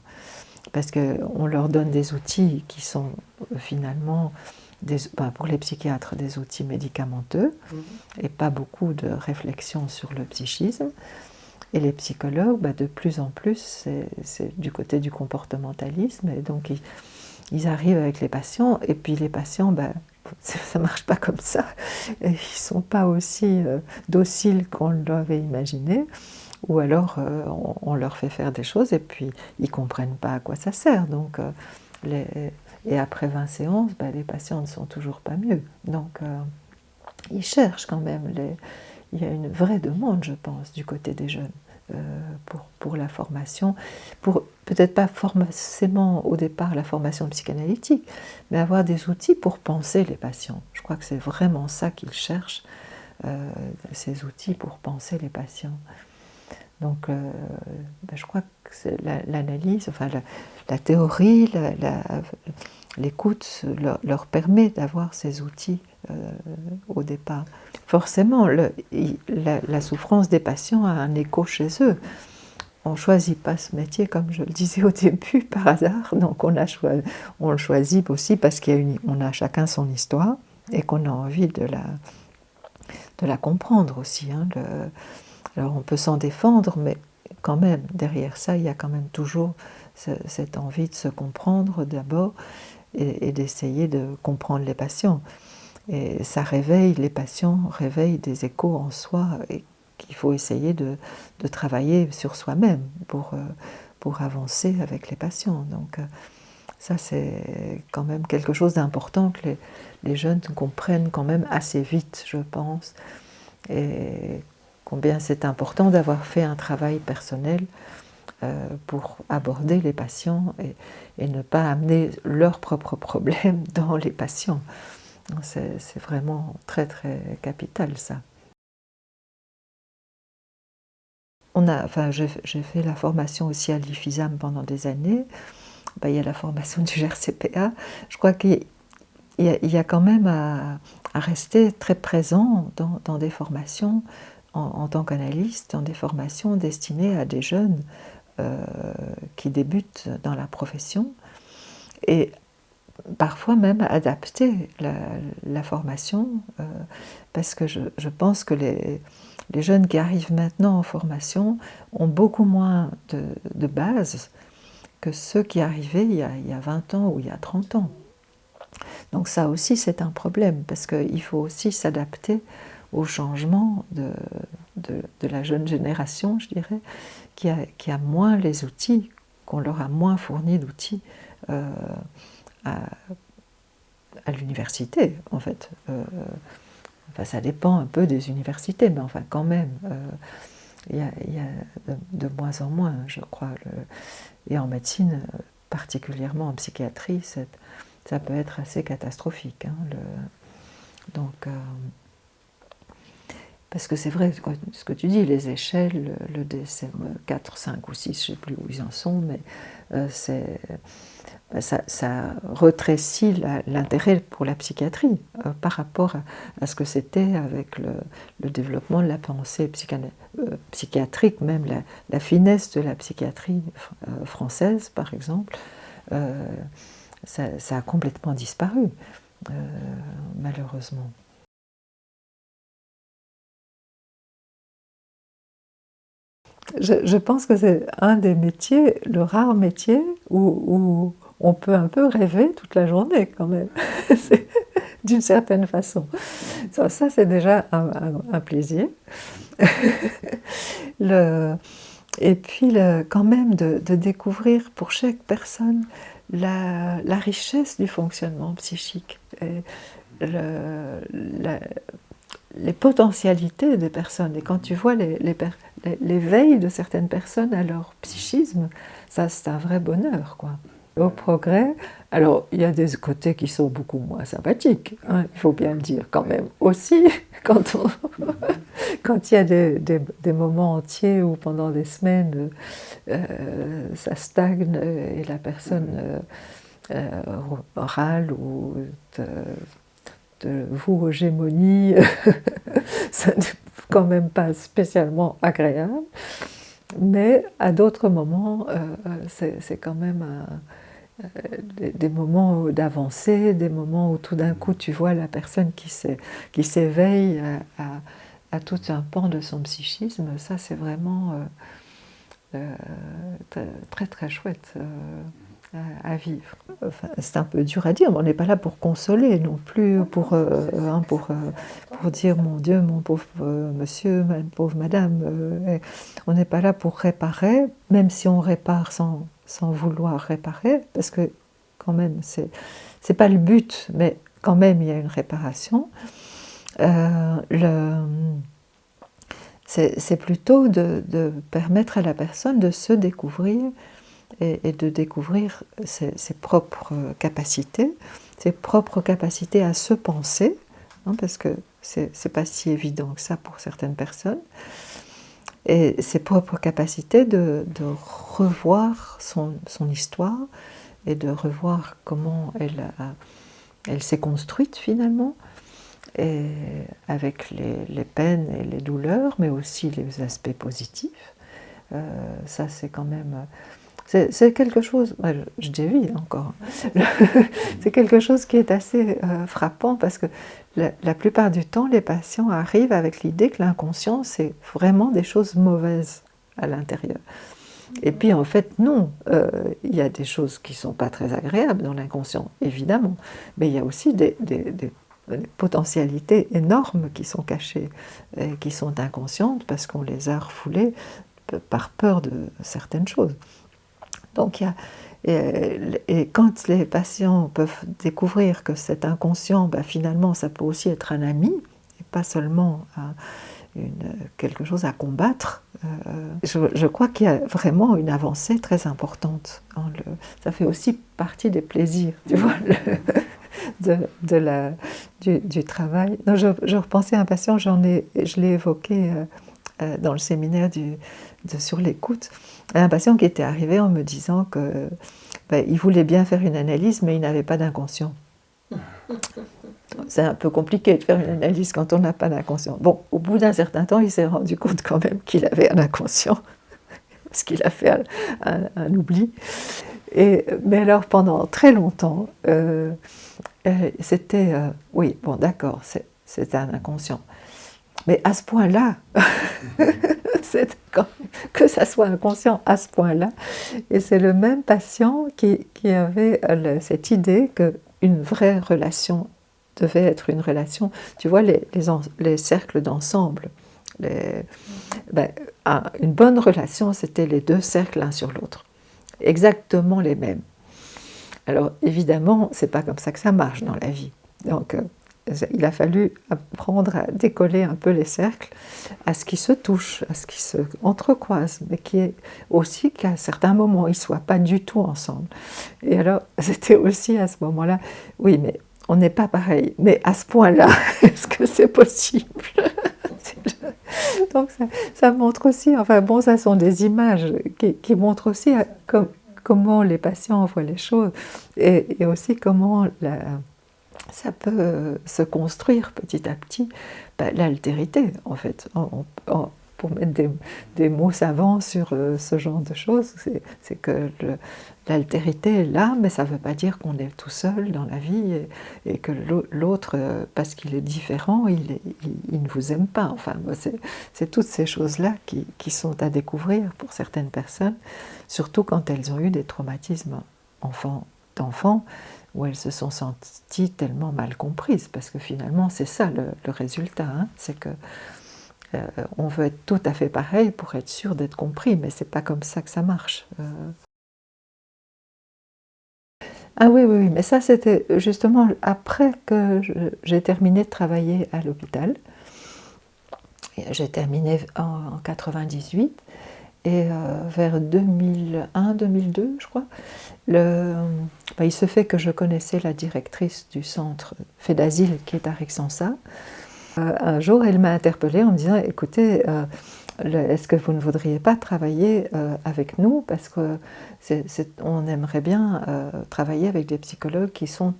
Parce qu'on leur donne des outils qui sont finalement, pour les psychiatres, des outils médicamenteux, et pas beaucoup de réflexion sur le psychisme. Et les psychologues, de plus en plus, c'est du côté du comportementalisme, et donc ils arrivent avec les patients, et puis les patients, ça ne marche pas comme ça. Ils ne sont pas aussi dociles qu'on l'avait imaginé, ou alors on leur fait faire des choses, et puis ils ne comprennent pas à quoi ça sert. Donc, et après 20 séances, les patients ne sont toujours pas mieux. Donc, ils cherchent quand même. Il y a une vraie demande, je pense, du côté des jeunes pour la formation, pour peut-être pas forcément au départ la formation psychanalytique, mais avoir des outils pour penser les patients. Je crois que c'est vraiment ça qu'ils cherchent, ces outils pour penser les patients. Donc, je crois que l'analyse, enfin la théorie, l'écoute leur permet d'avoir ces outils au départ. Forcément, la souffrance des patients a un écho chez eux. On ne choisit pas ce métier, comme je le disais au début, par hasard. Donc on le choisit aussi parce qu'on a chacun son histoire et qu'on a envie de la comprendre aussi. Hein. Alors on peut s'en défendre, mais quand même, derrière ça, il y a quand même toujours cette envie de se comprendre d'abord et d'essayer de comprendre les patients. Et ça réveille, les patients réveillent des échos en soi et qu'il faut essayer de travailler sur soi-même pour avancer avec les patients. Donc ça, c'est quand même quelque chose d'important que les jeunes comprennent quand même assez vite, je pense. Et combien c'est important d'avoir fait un travail personnel pour aborder les patients et ne pas amener leurs propres problèmes dans les patients. C'est vraiment très très capital ça. J'ai fait la formation aussi à l'IFISAM pendant des années. Il y a la formation du GRCPA. Je crois qu'il y a quand même à rester très présent dans des formations en tant qu'analyste, dans des formations destinées à des jeunes qui débutent dans la profession, et parfois même adapter la formation, parce que je pense que les jeunes qui arrivent maintenant en formation ont beaucoup moins de base que ceux qui arrivaient il y a 20 ans ou il y a 30 ans. Donc ça aussi c'est un problème, parce qu'il faut aussi s'adapter au changement de la jeune génération, je dirais, qui a moins les outils, qu'on leur a moins fourni d'outils à l'université, en fait. Enfin, ça dépend un peu des universités, mais enfin quand même, il y a de moins en moins, je crois. Et en médecine, particulièrement en psychiatrie, ça peut être assez catastrophique. Hein, donc, parce que c'est vrai, ce que tu dis, les échelles, le DSM 4, 5 ou 6, je ne sais plus où ils en sont, mais ça rétrécit l'intérêt pour la psychiatrie par rapport à ce que c'était avec le développement de la pensée psychiatrique, même la finesse de la psychiatrie française, par exemple. Ça a complètement disparu, malheureusement. Je pense que c'est un des métiers, le rare métier où on peut un peu rêver toute la journée quand même, d'une certaine façon. Ça c'est déjà un plaisir. Et puis quand même de découvrir pour chaque personne la richesse du fonctionnement psychique, et les potentialités des personnes. Et quand tu vois l'éveil de certaines personnes à leur psychisme, ça c'est un vrai bonheur, quoi. Au progrès, alors il y a des côtés qui sont beaucoup moins sympathiques, hein, il faut bien le dire quand même aussi, quand il y a des moments entiers où pendant des semaines ça stagne et la personne râle ou de vous hégémonie, ça n'est quand même pas spécialement agréable, mais à d'autres moments, c'est quand même des moments d'avancée, des moments où tout d'un coup tu vois la personne qui s'éveille à tout un pan de son psychisme. Ça c'est vraiment très très chouette à vivre. Enfin, c'est un peu dur à dire, mais on n'est pas là pour consoler non plus, pour dire mon Dieu, mon pauvre monsieur, ma pauvre madame. On n'est pas là pour réparer, même si on répare sans vouloir réparer, parce que quand même, c'est pas le but, mais quand même il y a une réparation. C'est plutôt de permettre à la personne de se découvrir et de découvrir ses propres capacités à se penser, hein, parce que c'est pas si évident que ça pour certaines personnes, et ses propres capacités de revoir son histoire et de revoir comment elle s'est construite finalement, et avec les peines et les douleurs, mais aussi les aspects positifs. Ça c'est quand même... C'est quelque chose, je dévie encore, c'est quelque chose qui est assez frappant, parce que la plupart du temps, les patients arrivent avec l'idée que l'inconscient, c'est vraiment des choses mauvaises à l'intérieur. Et puis en fait, non, il y a des choses qui ne sont pas très agréables dans l'inconscient, évidemment, mais il y a aussi des potentialités énormes qui sont cachées, et qui sont inconscientes parce qu'on les a refoulées par peur de certaines choses. Donc, et quand les patients peuvent découvrir que cet inconscient, finalement, ça peut aussi être un ami, et pas seulement quelque chose à combattre, je crois qu'il y a vraiment une avancée très importante. Ça fait aussi partie des plaisirs, tu vois, du travail. Non, je repensais à un patient, je l'ai évoqué dans le séminaire sur l'écoute, un patient qui était arrivé en me disant qu'il voulait bien faire une analyse, mais il n'avait pas d'inconscient. C'est un peu compliqué de faire une analyse quand on n'a pas d'inconscient. Bon, au bout d'un certain temps, il s'est rendu compte quand même qu'il avait un inconscient. parce qu'il a fait un oubli. Mais alors pendant très longtemps, c'était, oui, bon d'accord, c'est un inconscient. Mais à ce point-là, que ça soit inconscient à ce point-là, et c'est le même patient qui avait cette idée qu'une vraie relation devait être une relation, tu vois, les cercles d'ensemble. Une bonne relation, c'était les deux cercles l'un sur l'autre, exactement les mêmes. Alors évidemment, c'est pas comme ça que ça marche dans la vie. Donc il a fallu apprendre à décoller un peu les cercles, à ce qui se touche, à ce qui se entrecroise, mais qui est aussi qu'à certains moments, ils ne soient pas du tout ensemble. Et alors, c'était aussi à ce moment-là, oui, mais on n'est pas pareil, mais à ce point-là, est-ce que c'est possible? Donc ça montre aussi, enfin bon, ça sont des images qui montrent aussi comment les patients voient les choses, et aussi comment ça peut se construire petit à petit, l'altérité en fait. Pour mettre des mots savants sur ce genre de choses, c'est que l'altérité est là, mais ça ne veut pas dire qu'on est tout seul dans la vie et que l'autre, parce qu'il est différent, il ne vous aime pas. Enfin, c'est toutes ces choses-là qui sont à découvrir pour certaines personnes, surtout quand elles ont eu des traumatismes d'enfants, où elles se sont senties tellement mal comprises, parce que finalement c'est ça le résultat, hein, c'est que on veut être tout à fait pareil pour être sûr d'être compris, mais c'est pas comme ça que ça marche. Ah oui, oui, oui, mais ça c'était justement après que j'ai terminé de travailler à l'hôpital. J'ai terminé en 98, et vers 2001-2002, je crois, il se fait que je connaissais la directrice du centre Fédasile qui est à Rixensart. Un jour, elle m'a interpellée en me disant « Écoutez, est-ce que vous ne voudriez pas travailler avec nous, parce qu'on aimerait bien travailler avec des psychologues qui ne sont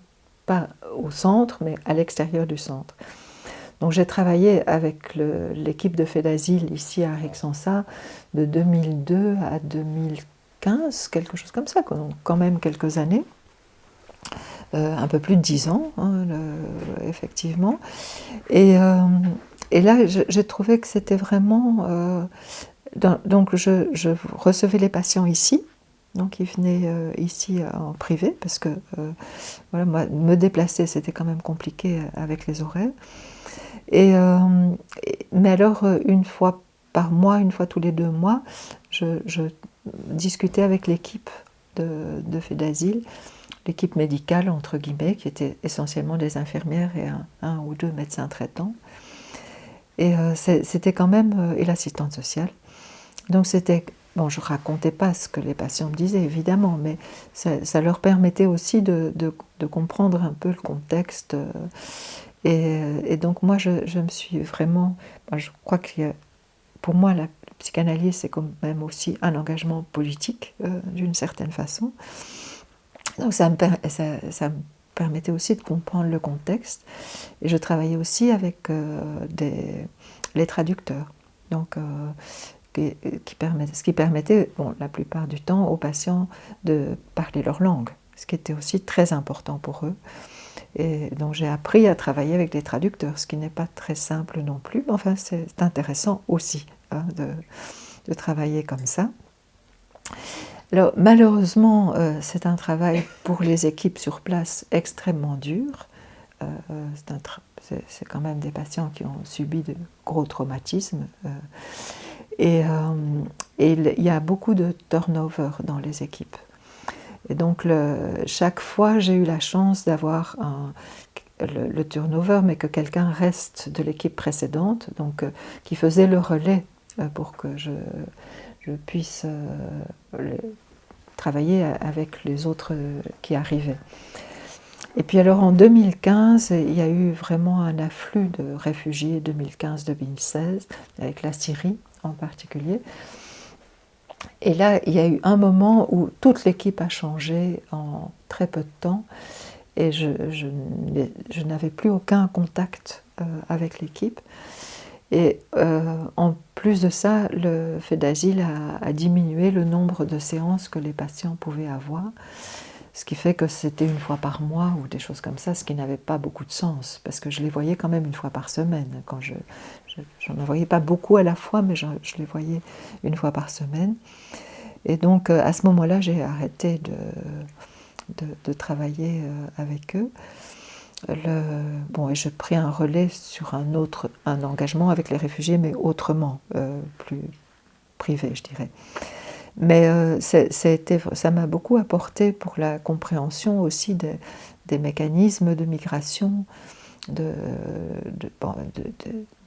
pas au centre, mais à l'extérieur du centre ». Donc j'ai travaillé avec l'équipe de Fédasile ici à Rixensart de 2002 à 2015, quelque chose comme ça, quand même quelques années. Un peu plus de 10 ans, hein, effectivement. Et là, j'ai trouvé que c'était vraiment... donc je recevais les patients ici, donc ils venaient ici en privé, parce que voilà, moi, me déplacer, c'était quand même compliqué avec les horaires. Mais alors, une fois par mois, une fois tous les 2 mois, je discutais avec l'équipe de Fédasile, l'équipe médicale, entre guillemets, qui était essentiellement des infirmières et un ou deux médecins traitants. Et c'était quand même... et l'assistante sociale. Donc c'était... Bon, je ne racontais pas ce que les patients me disaient, évidemment, mais ça leur permettait aussi de comprendre un peu le contexte. Et donc moi, je me suis vraiment... Je crois que pour moi, la psychanalyse, c'est quand même aussi un engagement politique, d'une certaine façon. Donc ça me permettait aussi de comprendre le contexte. Et je travaillais aussi avec les traducteurs. Donc, ce qui permettait, bon, la plupart du temps, aux patients de parler leur langue, ce qui était aussi très important pour eux. Et donc j'ai appris à travailler avec des traducteurs, ce qui n'est pas très simple non plus, mais enfin c'est intéressant aussi, hein, de travailler comme ça. Alors malheureusement, c'est un travail pour les équipes sur place extrêmement dur. C'est quand même des patients qui ont subi de gros traumatismes. Et il y a beaucoup de turnover dans les équipes. Et donc chaque fois, j'ai eu la chance d'avoir le turnover, mais que quelqu'un reste de l'équipe précédente, donc qui faisait le relais pour que je puisse travailler avec les autres qui arrivaient. Et puis alors en 2015, il y a eu vraiment un afflux de réfugiés, 2015-2016, avec la Syrie en particulier. Et là, il y a eu un moment où toute l'équipe a changé en très peu de temps, et je n'avais plus aucun contact avec l'équipe. Et en plus de ça, le fait d'asile a diminué le nombre de séances que les patients pouvaient avoir, ce qui fait que c'était une fois par mois ou des choses comme ça, ce qui n'avait pas beaucoup de sens, parce que je les voyais quand même une fois par semaine. J'en voyais pas beaucoup à la fois, mais je les voyais une fois par semaine. Et donc à ce moment-là, j'ai arrêté de travailler avec eux. Bon, et j'ai pris un relais sur un engagement avec les réfugiés, mais autrement, plus privé, je dirais. Mais ça m'a beaucoup apporté pour la compréhension aussi des mécanismes de migration, de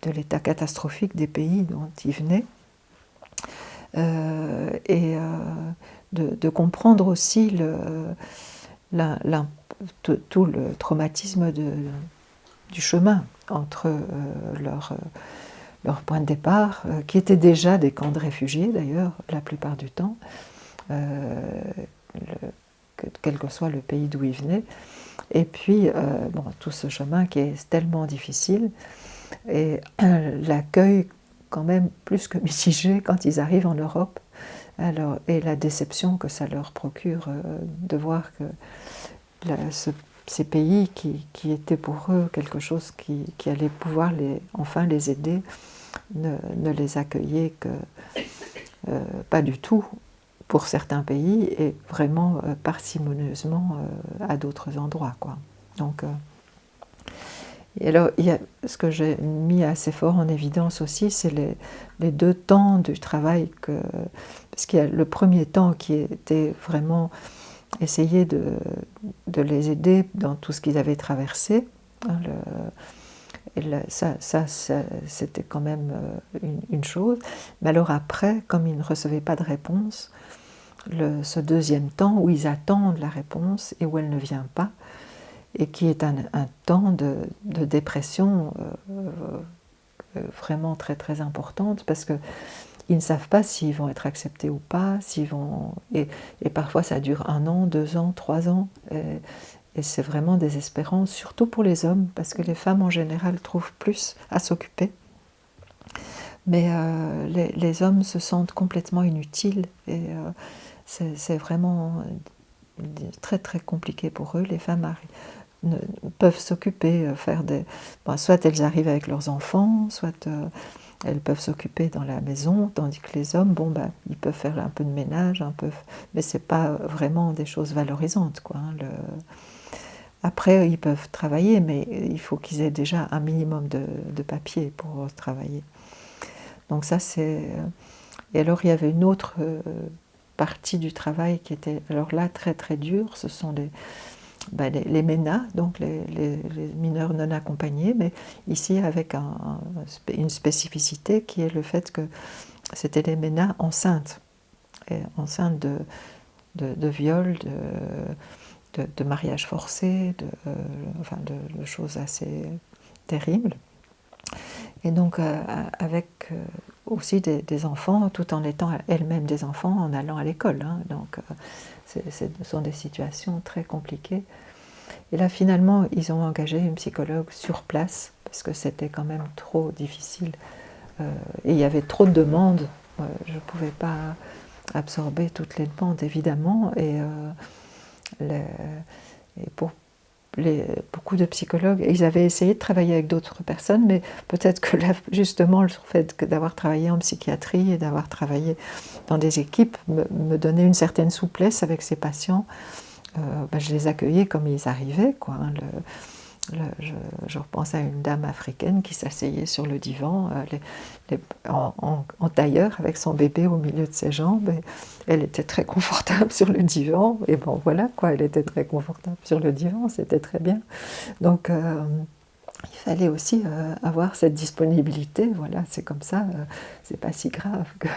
l'état catastrophique des pays dont ils venaient, et de comprendre aussi tout le traumatisme du chemin entre leur point de départ, qui étaient déjà des camps de réfugiés d'ailleurs, la plupart du temps, quel que soit le pays d'où ils venaient, et puis bon, tout ce chemin qui est tellement difficile, et l'accueil quand même plus que mitigé quand ils arrivent en Europe, alors, et la déception que ça leur procure de voir que ces pays qui étaient pour eux quelque chose qui allait pouvoir enfin les aider, ne les accueillaient que pas du tout pour certains pays, et vraiment parcimonieusement à d'autres endroits, quoi. Donc, et alors, ce que j'ai mis assez fort en évidence aussi, c'est les deux temps du travail. Parce qu'il y a le premier temps qui était vraiment essayer de les aider dans tout ce qu'ils avaient traversé. Hein, ça, c'était quand même une chose. Mais alors après, comme ils ne recevaient pas de réponse, ce deuxième temps où ils attendent la réponse et où elle ne vient pas, et qui est un temps de dépression vraiment très très importante, parce qu'ils ne savent pas s'ils vont être acceptés ou pas, et parfois ça dure 1 an, 2 ans, 3 ans, et c'est vraiment désespérant, surtout pour les hommes, parce que les femmes en général trouvent plus à s'occuper. Mais les hommes se sentent complètement inutiles, et c'est vraiment très très compliqué pour eux. Les femmes peuvent s'occuper, soit elles arrivent avec leurs enfants, soit elles peuvent s'occuper dans la maison, tandis que les hommes, ils peuvent faire un peu de ménage, mais c'est pas vraiment des choses valorisantes, quoi, hein. Après, ils peuvent travailler, mais il faut qu'ils aient déjà un minimum de papier pour travailler. Donc ça, c'est... Et alors, il y avait une autre partie du travail qui était, alors là, très très dure. Ce sont les MENA, donc les mineurs non accompagnés, mais ici avec une spécificité qui est le fait que c'était les MENA enceintes, enceintes de viol, de mariage forcé, de choses assez terribles. Et donc avec aussi des enfants, tout en étant elles-mêmes des enfants, en allant à l'école, hein. Donc ce sont des situations très compliquées. Et là, finalement, ils ont engagé une psychologue sur place, parce que c'était quand même trop difficile. Et il y avait trop de demandes. Je ne pouvais pas absorber toutes les demandes, évidemment. Et pour beaucoup de psychologues, ils avaient essayé de travailler avec d'autres personnes, mais peut-être que là, justement, le fait d'avoir travaillé en psychiatrie et d'avoir travaillé dans des équipes me donnait une certaine souplesse avec ces patients. Je les accueillais comme ils arrivaient, quoi, hein. Je repense à une dame africaine qui s'asseyait sur le divan en tailleur avec son bébé au milieu de ses jambes. Et elle était très confortable sur le divan. Et bon, voilà, quoi, elle était très confortable sur le divan, c'était très bien. Donc, il fallait aussi avoir cette disponibilité. Voilà, c'est comme ça, c'est pas si grave que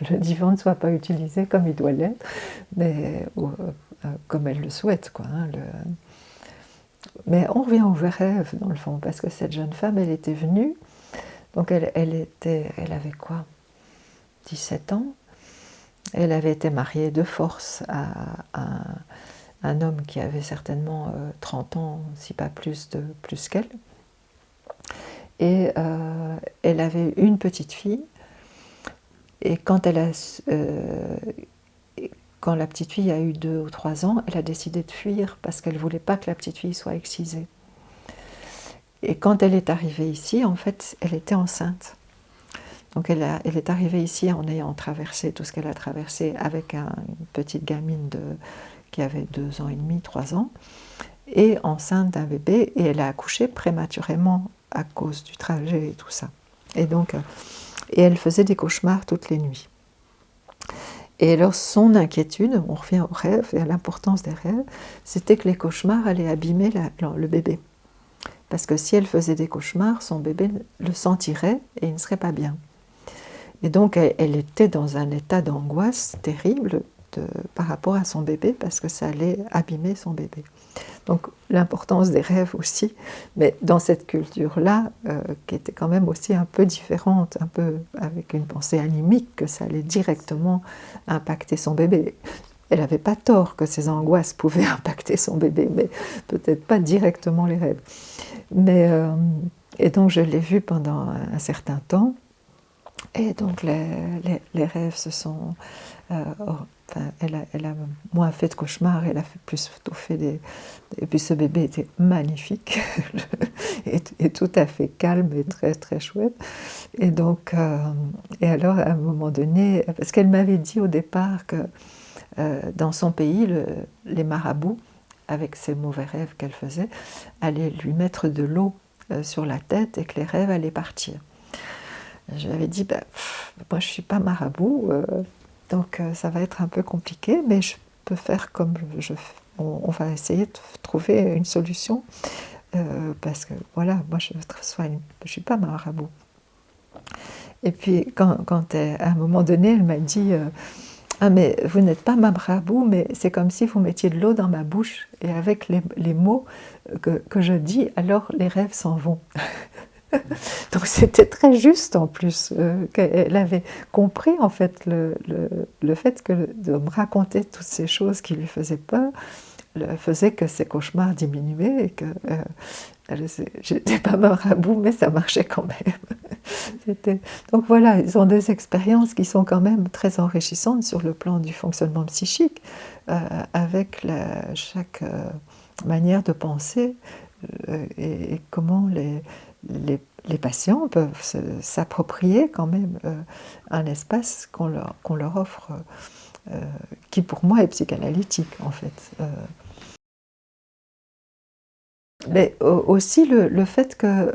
le divan ne soit pas utilisé comme il doit l'être, mais comme elle le souhaite, quoi, hein, Mais on revient au rêve, dans le fond, parce que cette jeune femme, elle était venue, donc elle avait quoi, 17 ans. Elle avait été mariée de force à un homme qui avait certainement 30 ans, si pas plus qu'elle. Et elle avait une petite fille. Et quand quand la petite fille a eu 2 ou 3 ans, elle a décidé de fuir parce qu'elle ne voulait pas que la petite fille soit excisée. Et quand elle est arrivée ici, en fait, elle était enceinte. Donc elle est arrivée ici en ayant traversé tout ce qu'elle a traversé avec une petite gamine qui avait 2 ans et demi, 3 ans, et enceinte d'un bébé, et elle a accouché prématurément à cause du trajet et tout ça. Et donc, et elle faisait des cauchemars toutes les nuits. Et alors son inquiétude, on revient aux rêves et à l'importance des rêves, c'était que les cauchemars allaient abîmer le bébé. Parce que si elle faisait des cauchemars, son bébé le sentirait et il ne serait pas bien. Et donc elle était dans un état d'angoisse terrible par rapport à son bébé, parce que ça allait abîmer son bébé. Donc l'importance des rêves aussi, mais dans cette culture-là, qui était quand même aussi un peu différente, un peu avec une pensée animique, que ça allait directement impacter son bébé. Elle n'avait pas tort que ces angoisses pouvaient impacter son bébé, mais peut-être pas directement les rêves. Et donc je l'ai vue pendant un certain temps, et donc les rêves se sont... elle a moins fait de cauchemars, elle a plutôt fait des... Et puis ce bébé était magnifique, et tout à fait calme et très très chouette. Et donc, et alors à un moment donné, parce qu'elle m'avait dit au départ que dans son pays, les marabouts, avec ces mauvais rêves qu'elle faisait, allaient lui mettre de l'eau sur la tête et que les rêves allaient partir. Je lui avais dit, moi je ne suis pas marabout, donc ça va être un peu compliqué, mais je peux faire comme on va essayer de trouver une solution, parce que voilà, moi je ne suis pas marabout. Et puis quand à un moment donné, elle m'a dit, ah mais vous n'êtes pas marabout, mais c'est comme si vous mettiez de l'eau dans ma bouche, et avec les mots que je dis, alors les rêves s'en vont. Donc c'était très juste en plus, qu'elle avait compris en fait le fait que de me raconter toutes ces choses qui lui faisaient peur faisait que ses cauchemars diminuaient, et que j'étais pas marabout, mais ça marchait quand même. Donc voilà, ils ont des expériences qui sont quand même très enrichissantes sur le plan du fonctionnement psychique, avec chaque manière de penser, et comment les patients peuvent s'approprier quand même un espace qu'on leur offre, qui pour moi est psychanalytique en fait. Mais aussi le fait que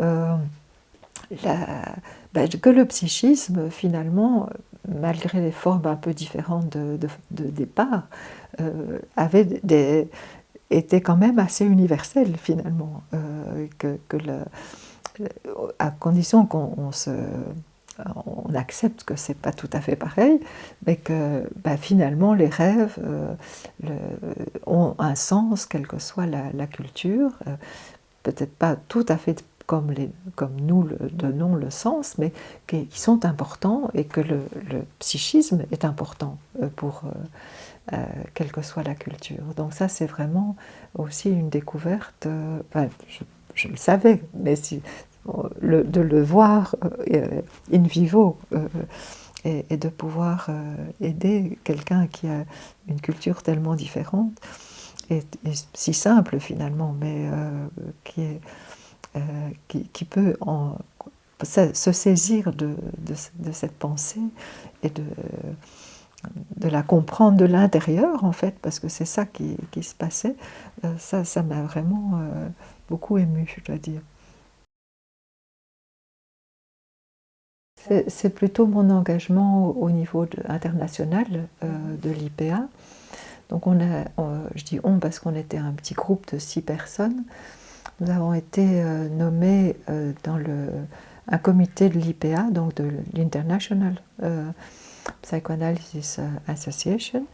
le psychisme, finalement, malgré les formes un peu différentes de départ, était quand même assez universel finalement, à condition qu'on accepte que c'est pas tout à fait pareil, mais que finalement les rêves ont un sens, quelle que soit la culture, peut-être pas tout à fait comme nous le donnons le sens, mais qui sont importants, et que le psychisme est important pour quelle que soit la culture. Donc ça, c'est vraiment aussi une découverte. Je le savais, mais de le voir in vivo, et de pouvoir aider quelqu'un qui a une culture tellement différente, et si simple finalement, mais qui peut se saisir de cette pensée, et de la comprendre de l'intérieur en fait, parce que c'est ça qui se passait. Ça m'a vraiment beaucoup émue, je dois dire. C'est plutôt mon engagement au niveau international de l'IPA. Donc je dis on parce qu'on était un petit groupe de 6 personnes. Nous avons été nommés dans un comité de l'IPA, donc de l'International Psychoanalysis Association,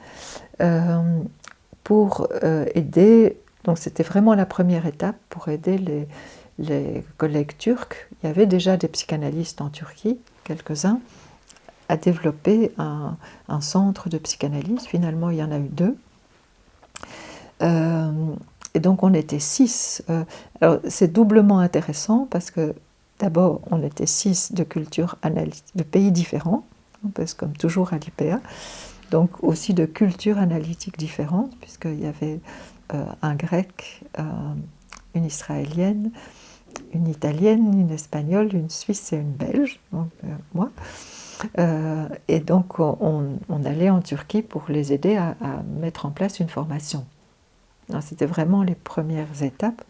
pour aider. Donc c'était vraiment la première étape pour aider les collègues turcs. Il y avait déjà des psychanalystes en Turquie, quelques-uns, à développer un centre de psychanalyse. Finalement, il y en a eu 2. Et donc on était 6. Alors c'est doublement intéressant parce que d'abord, on était 6 de cultures analytiques, de pays différents, parce que comme toujours à l'IPA, donc aussi de cultures analytiques différentes, puisqu'il y avait un grec, une israélienne, une italienne, une espagnole, une suisse et une belge, donc moi. Et donc on allait en Turquie pour les aider à mettre en place une formation. C'était vraiment les premières étapes.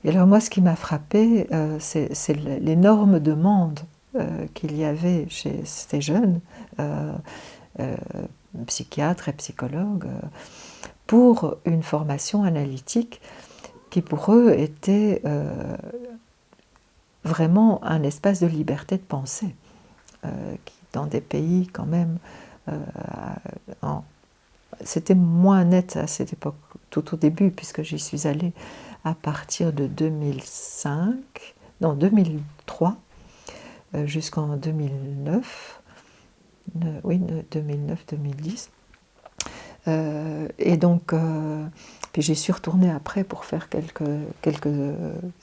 Et alors moi, ce qui m'a frappée, c'est l'énorme demande qu'il y avait chez ces jeunes, psychiatres et psychologues, pour une formation analytique qui pour eux était vraiment un espace de liberté de pensée, qui dans des pays quand même, c'était moins net à cette époque, tout au début, puisque j'y suis allée à partir de 2005, non 2003, jusqu'en 2009, oui 2009-2010. Et donc, puis j'y suis retournée après pour faire quelques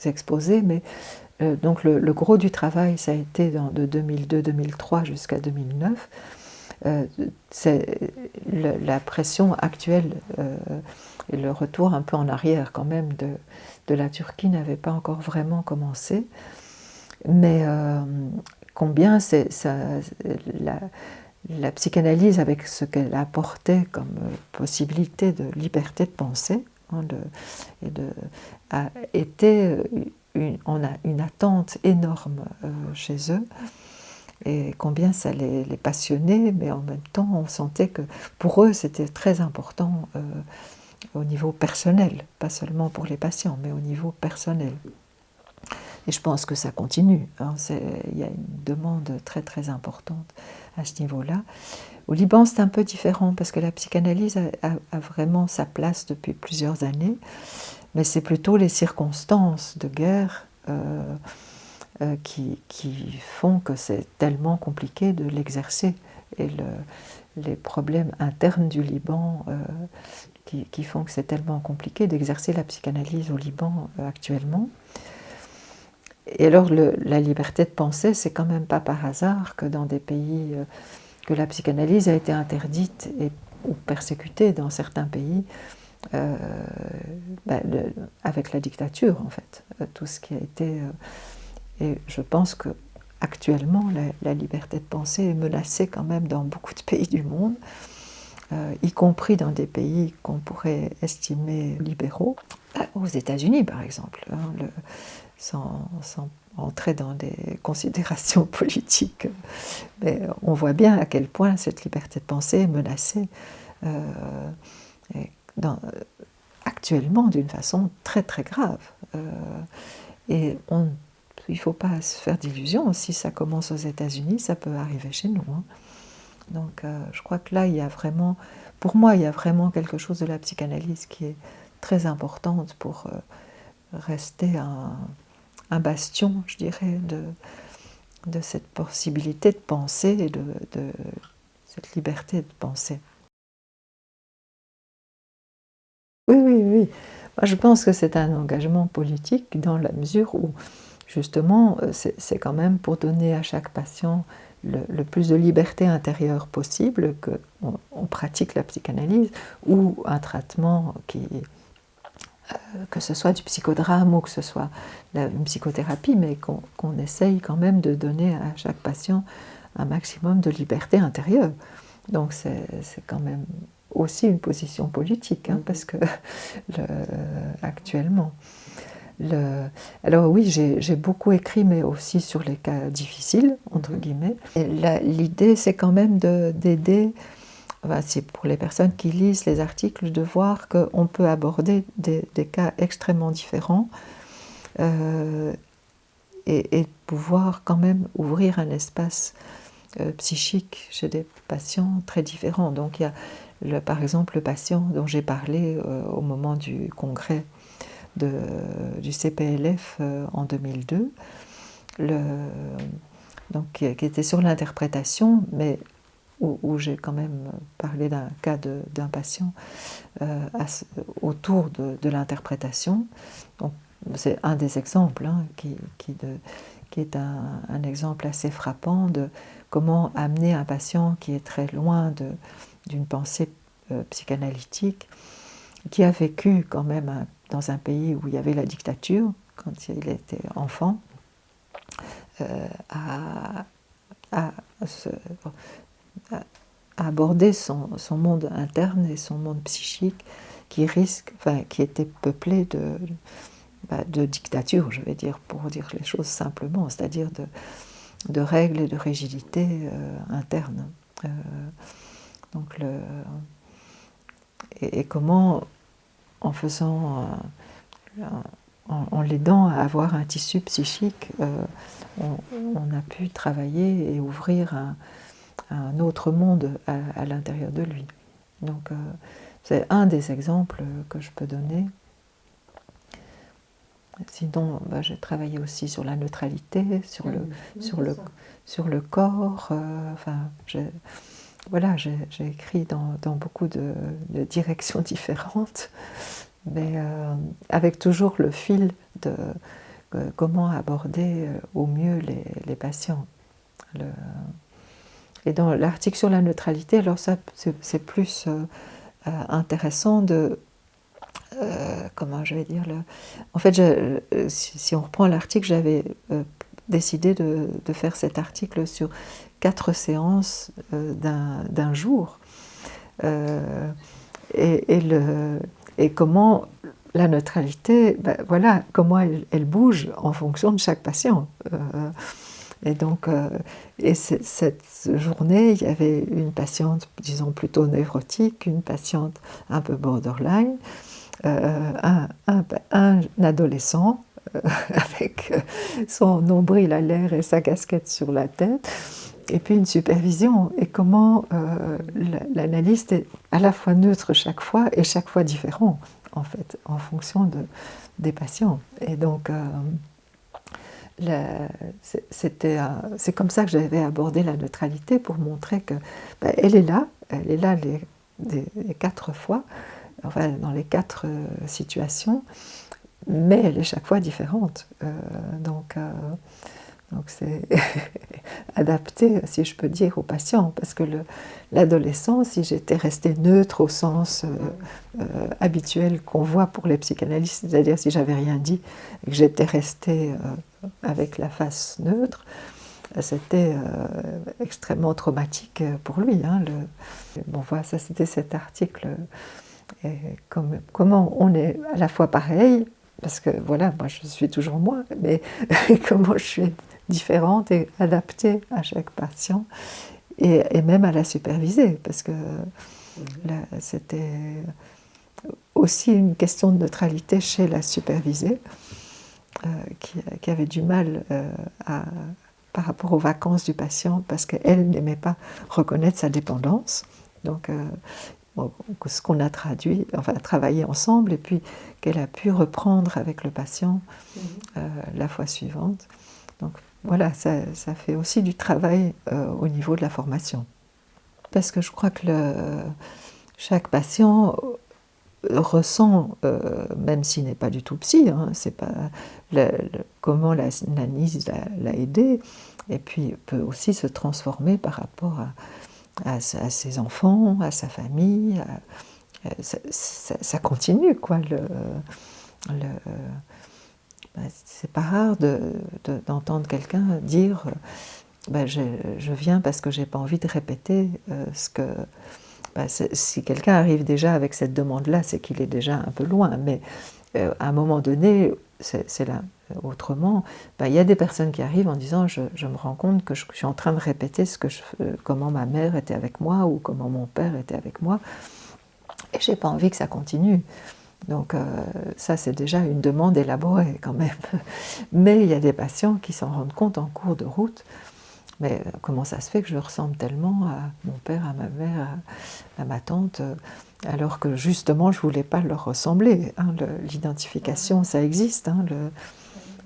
exposés, mais donc le gros du travail, ça a été de 2002-2003 jusqu'à 2009. La pression actuelle et le retour un peu en arrière quand même de la Turquie n'avait pas encore vraiment commencé. Mais combien la psychanalyse, avec ce qu'elle apportait comme possibilité de liberté de pensée, a été on a une attente énorme chez eux, et combien ça les passionnait, mais en même temps on sentait que pour eux c'était très important au niveau personnel, pas seulement pour les patients, mais au niveau personnel. Et je pense que ça continue, hein, il y a une demande très très importante à ce niveau-là. Au Liban, c'est un peu différent parce que la psychanalyse a vraiment sa place depuis plusieurs années, mais c'est plutôt les circonstances de guerre qui font que c'est tellement compliqué de l'exercer, et les problèmes internes du Liban qui font que c'est tellement compliqué d'exercer la psychanalyse au Liban actuellement. Et alors la liberté de penser, c'est quand même pas par hasard que dans des pays que la psychanalyse a été interdite ou persécutée dans certains pays, avec la dictature en fait, tout ce qui a été... et je pense que actuellement la liberté de penser est menacée quand même dans beaucoup de pays du monde, y compris dans des pays qu'on pourrait estimer libéraux, aux États-Unis par exemple, hein, sans entrer dans des considérations politiques. Mais on voit bien à quel point cette liberté de penser est menacée actuellement d'une façon très très grave. Et il ne faut pas se faire d'illusions, si ça commence aux États-Unis, ça peut arriver chez nous. Hein. Donc je crois que là, il y a vraiment, pour moi, il y a vraiment quelque chose de la psychanalyse qui est très importante pour rester un bastion, je dirais, de cette possibilité de penser et de cette liberté de penser. Oui, oui, oui. Moi, je pense que c'est un engagement politique dans la mesure où, justement, c'est quand même pour donner à chaque patient le plus de liberté intérieure possible qu'on pratique la psychanalyse ou un traitement que ce soit du psychodrame ou que ce soit une psychothérapie, mais qu'on essaye quand même de donner à chaque patient un maximum de liberté intérieure. Donc c'est quand même aussi une position politique, hein, parce que actuellement... Alors oui, j'ai beaucoup écrit, mais aussi sur les cas difficiles, entre guillemets. L'idée, c'est quand même d'aider... c'est pour les personnes qui lisent les articles, de voir qu'on peut aborder des cas extrêmement différents et pouvoir quand même ouvrir un espace psychique chez des patients très différents. Donc il y a par exemple le patient dont j'ai parlé au moment du congrès du CPLF en 2002, donc, qui était sur l'interprétation, mais où j'ai quand même parlé d'un cas d'un patient autour de l'interprétation. C'est un des exemples, hein, qui est un exemple assez frappant de comment amener un patient qui est très loin d'une pensée psychanalytique, qui a vécu quand même dans un pays où il y avait la dictature, quand il était enfant, à aborder son monde interne et son monde psychique qui était peuplé de dictature, je vais dire, pour dire les choses simplement, c'est-à-dire de règles et de rigidités internes. Donc et comment, en faisant, en l'aidant à avoir un tissu psychique, on a pu travailler et ouvrir un autre monde à l'intérieur de lui. Donc c'est un des exemples que je peux donner. Sinon, j'ai travaillé aussi sur la neutralité, sur le corps. J'ai écrit dans beaucoup de directions différentes, mais avec toujours le fil de comment aborder au mieux les patients. Et dans l'article sur la neutralité, alors ça, c'est plus intéressant de... comment je vais dire En fait, si on reprend l'article, j'avais décidé de faire cet article sur 4 séances d'un jour. Et comment la neutralité, voilà, comment elle bouge en fonction de chaque patient. Et donc, cette journée, il y avait une patiente, disons, plutôt névrotique, une patiente un peu borderline, un adolescent avec son nombril à l'air et sa casquette sur la tête, et puis une supervision. Et comment l'analyste est à la fois neutre chaque fois et chaque fois différent, en fait, en fonction des patients. Et donc, c'est comme ça que j'avais abordé la neutralité, pour montrer que elle est là les 4 fois, enfin dans les 4 situations, mais elle est chaque fois différente. Donc c'est adapté, si je peux dire, aux patients, parce que l'adolescent, si j'étais restée neutre au sens habituel qu'on voit pour les psychanalystes, c'est-à-dire si j'avais rien dit et que j'étais restée avec la face neutre, c'était extrêmement traumatique pour lui. Bon, voilà, ça c'était cet article. Et comment on est à la fois pareil, parce que voilà, moi je suis toujours moi, mais comment je suis différente et adaptée à chaque patient, et même à la superviser, parce que là, c'était aussi une question de neutralité chez la supervisée, qui avait du mal par rapport aux vacances du patient, parce qu'elle n'aimait pas reconnaître sa dépendance. Donc, ce qu'on a travaillé ensemble, et puis qu'elle a pu reprendre avec le patient la fois suivante. Donc voilà, ça fait aussi du travail au niveau de la formation. Parce que je crois que chaque patient ressent, même s'il n'est pas du tout psy, c'est pas comment l'analyse l'a aidé, et puis peut aussi se transformer par rapport à ses enfants, à sa famille. Ça continue, quoi. C'est pas rare d'entendre quelqu'un dire je viens parce que j'ai pas envie de répéter ce que... si quelqu'un arrive déjà avec cette demande-là, c'est qu'il est déjà un peu loin, mais à un moment donné, c'est là. Autrement, il y a des personnes qui arrivent en disant je me rends compte que je suis en train de répéter comment ma mère était avec moi ou comment mon père était avec moi, et j'ai pas envie que ça continue. Donc ça, c'est déjà une demande élaborée quand même. Mais il y a des patients qui s'en rendent compte en cours de route. Mais comment ça se fait que je ressemble tellement à mon père, à ma mère, à ma tante, alors que justement je ne voulais pas leur ressembler. L'identification, ça existe,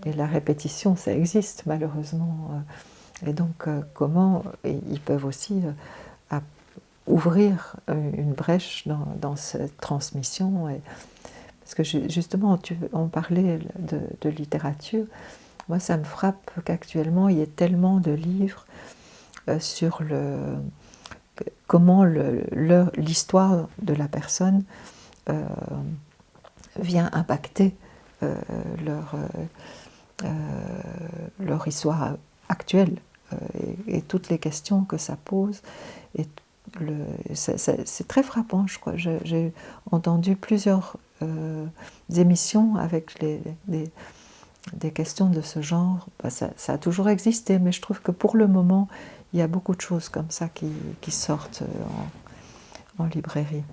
et la répétition, ça existe malheureusement. Et donc comment ils peuvent aussi ouvrir une brèche dans cette transmission. Parce que justement, on parlait de littérature. Moi, ça me frappe qu'actuellement, il y ait tellement de livres sur comment l'histoire de la personne vient impacter leur, leur histoire actuelle et toutes les questions que ça pose. Et c'est très frappant, je crois. J'ai entendu plusieurs émissions avec des questions de ce genre. Bah, ça a toujours existé, mais je trouve que pour le moment, il y a beaucoup de choses comme ça qui sortent en librairie.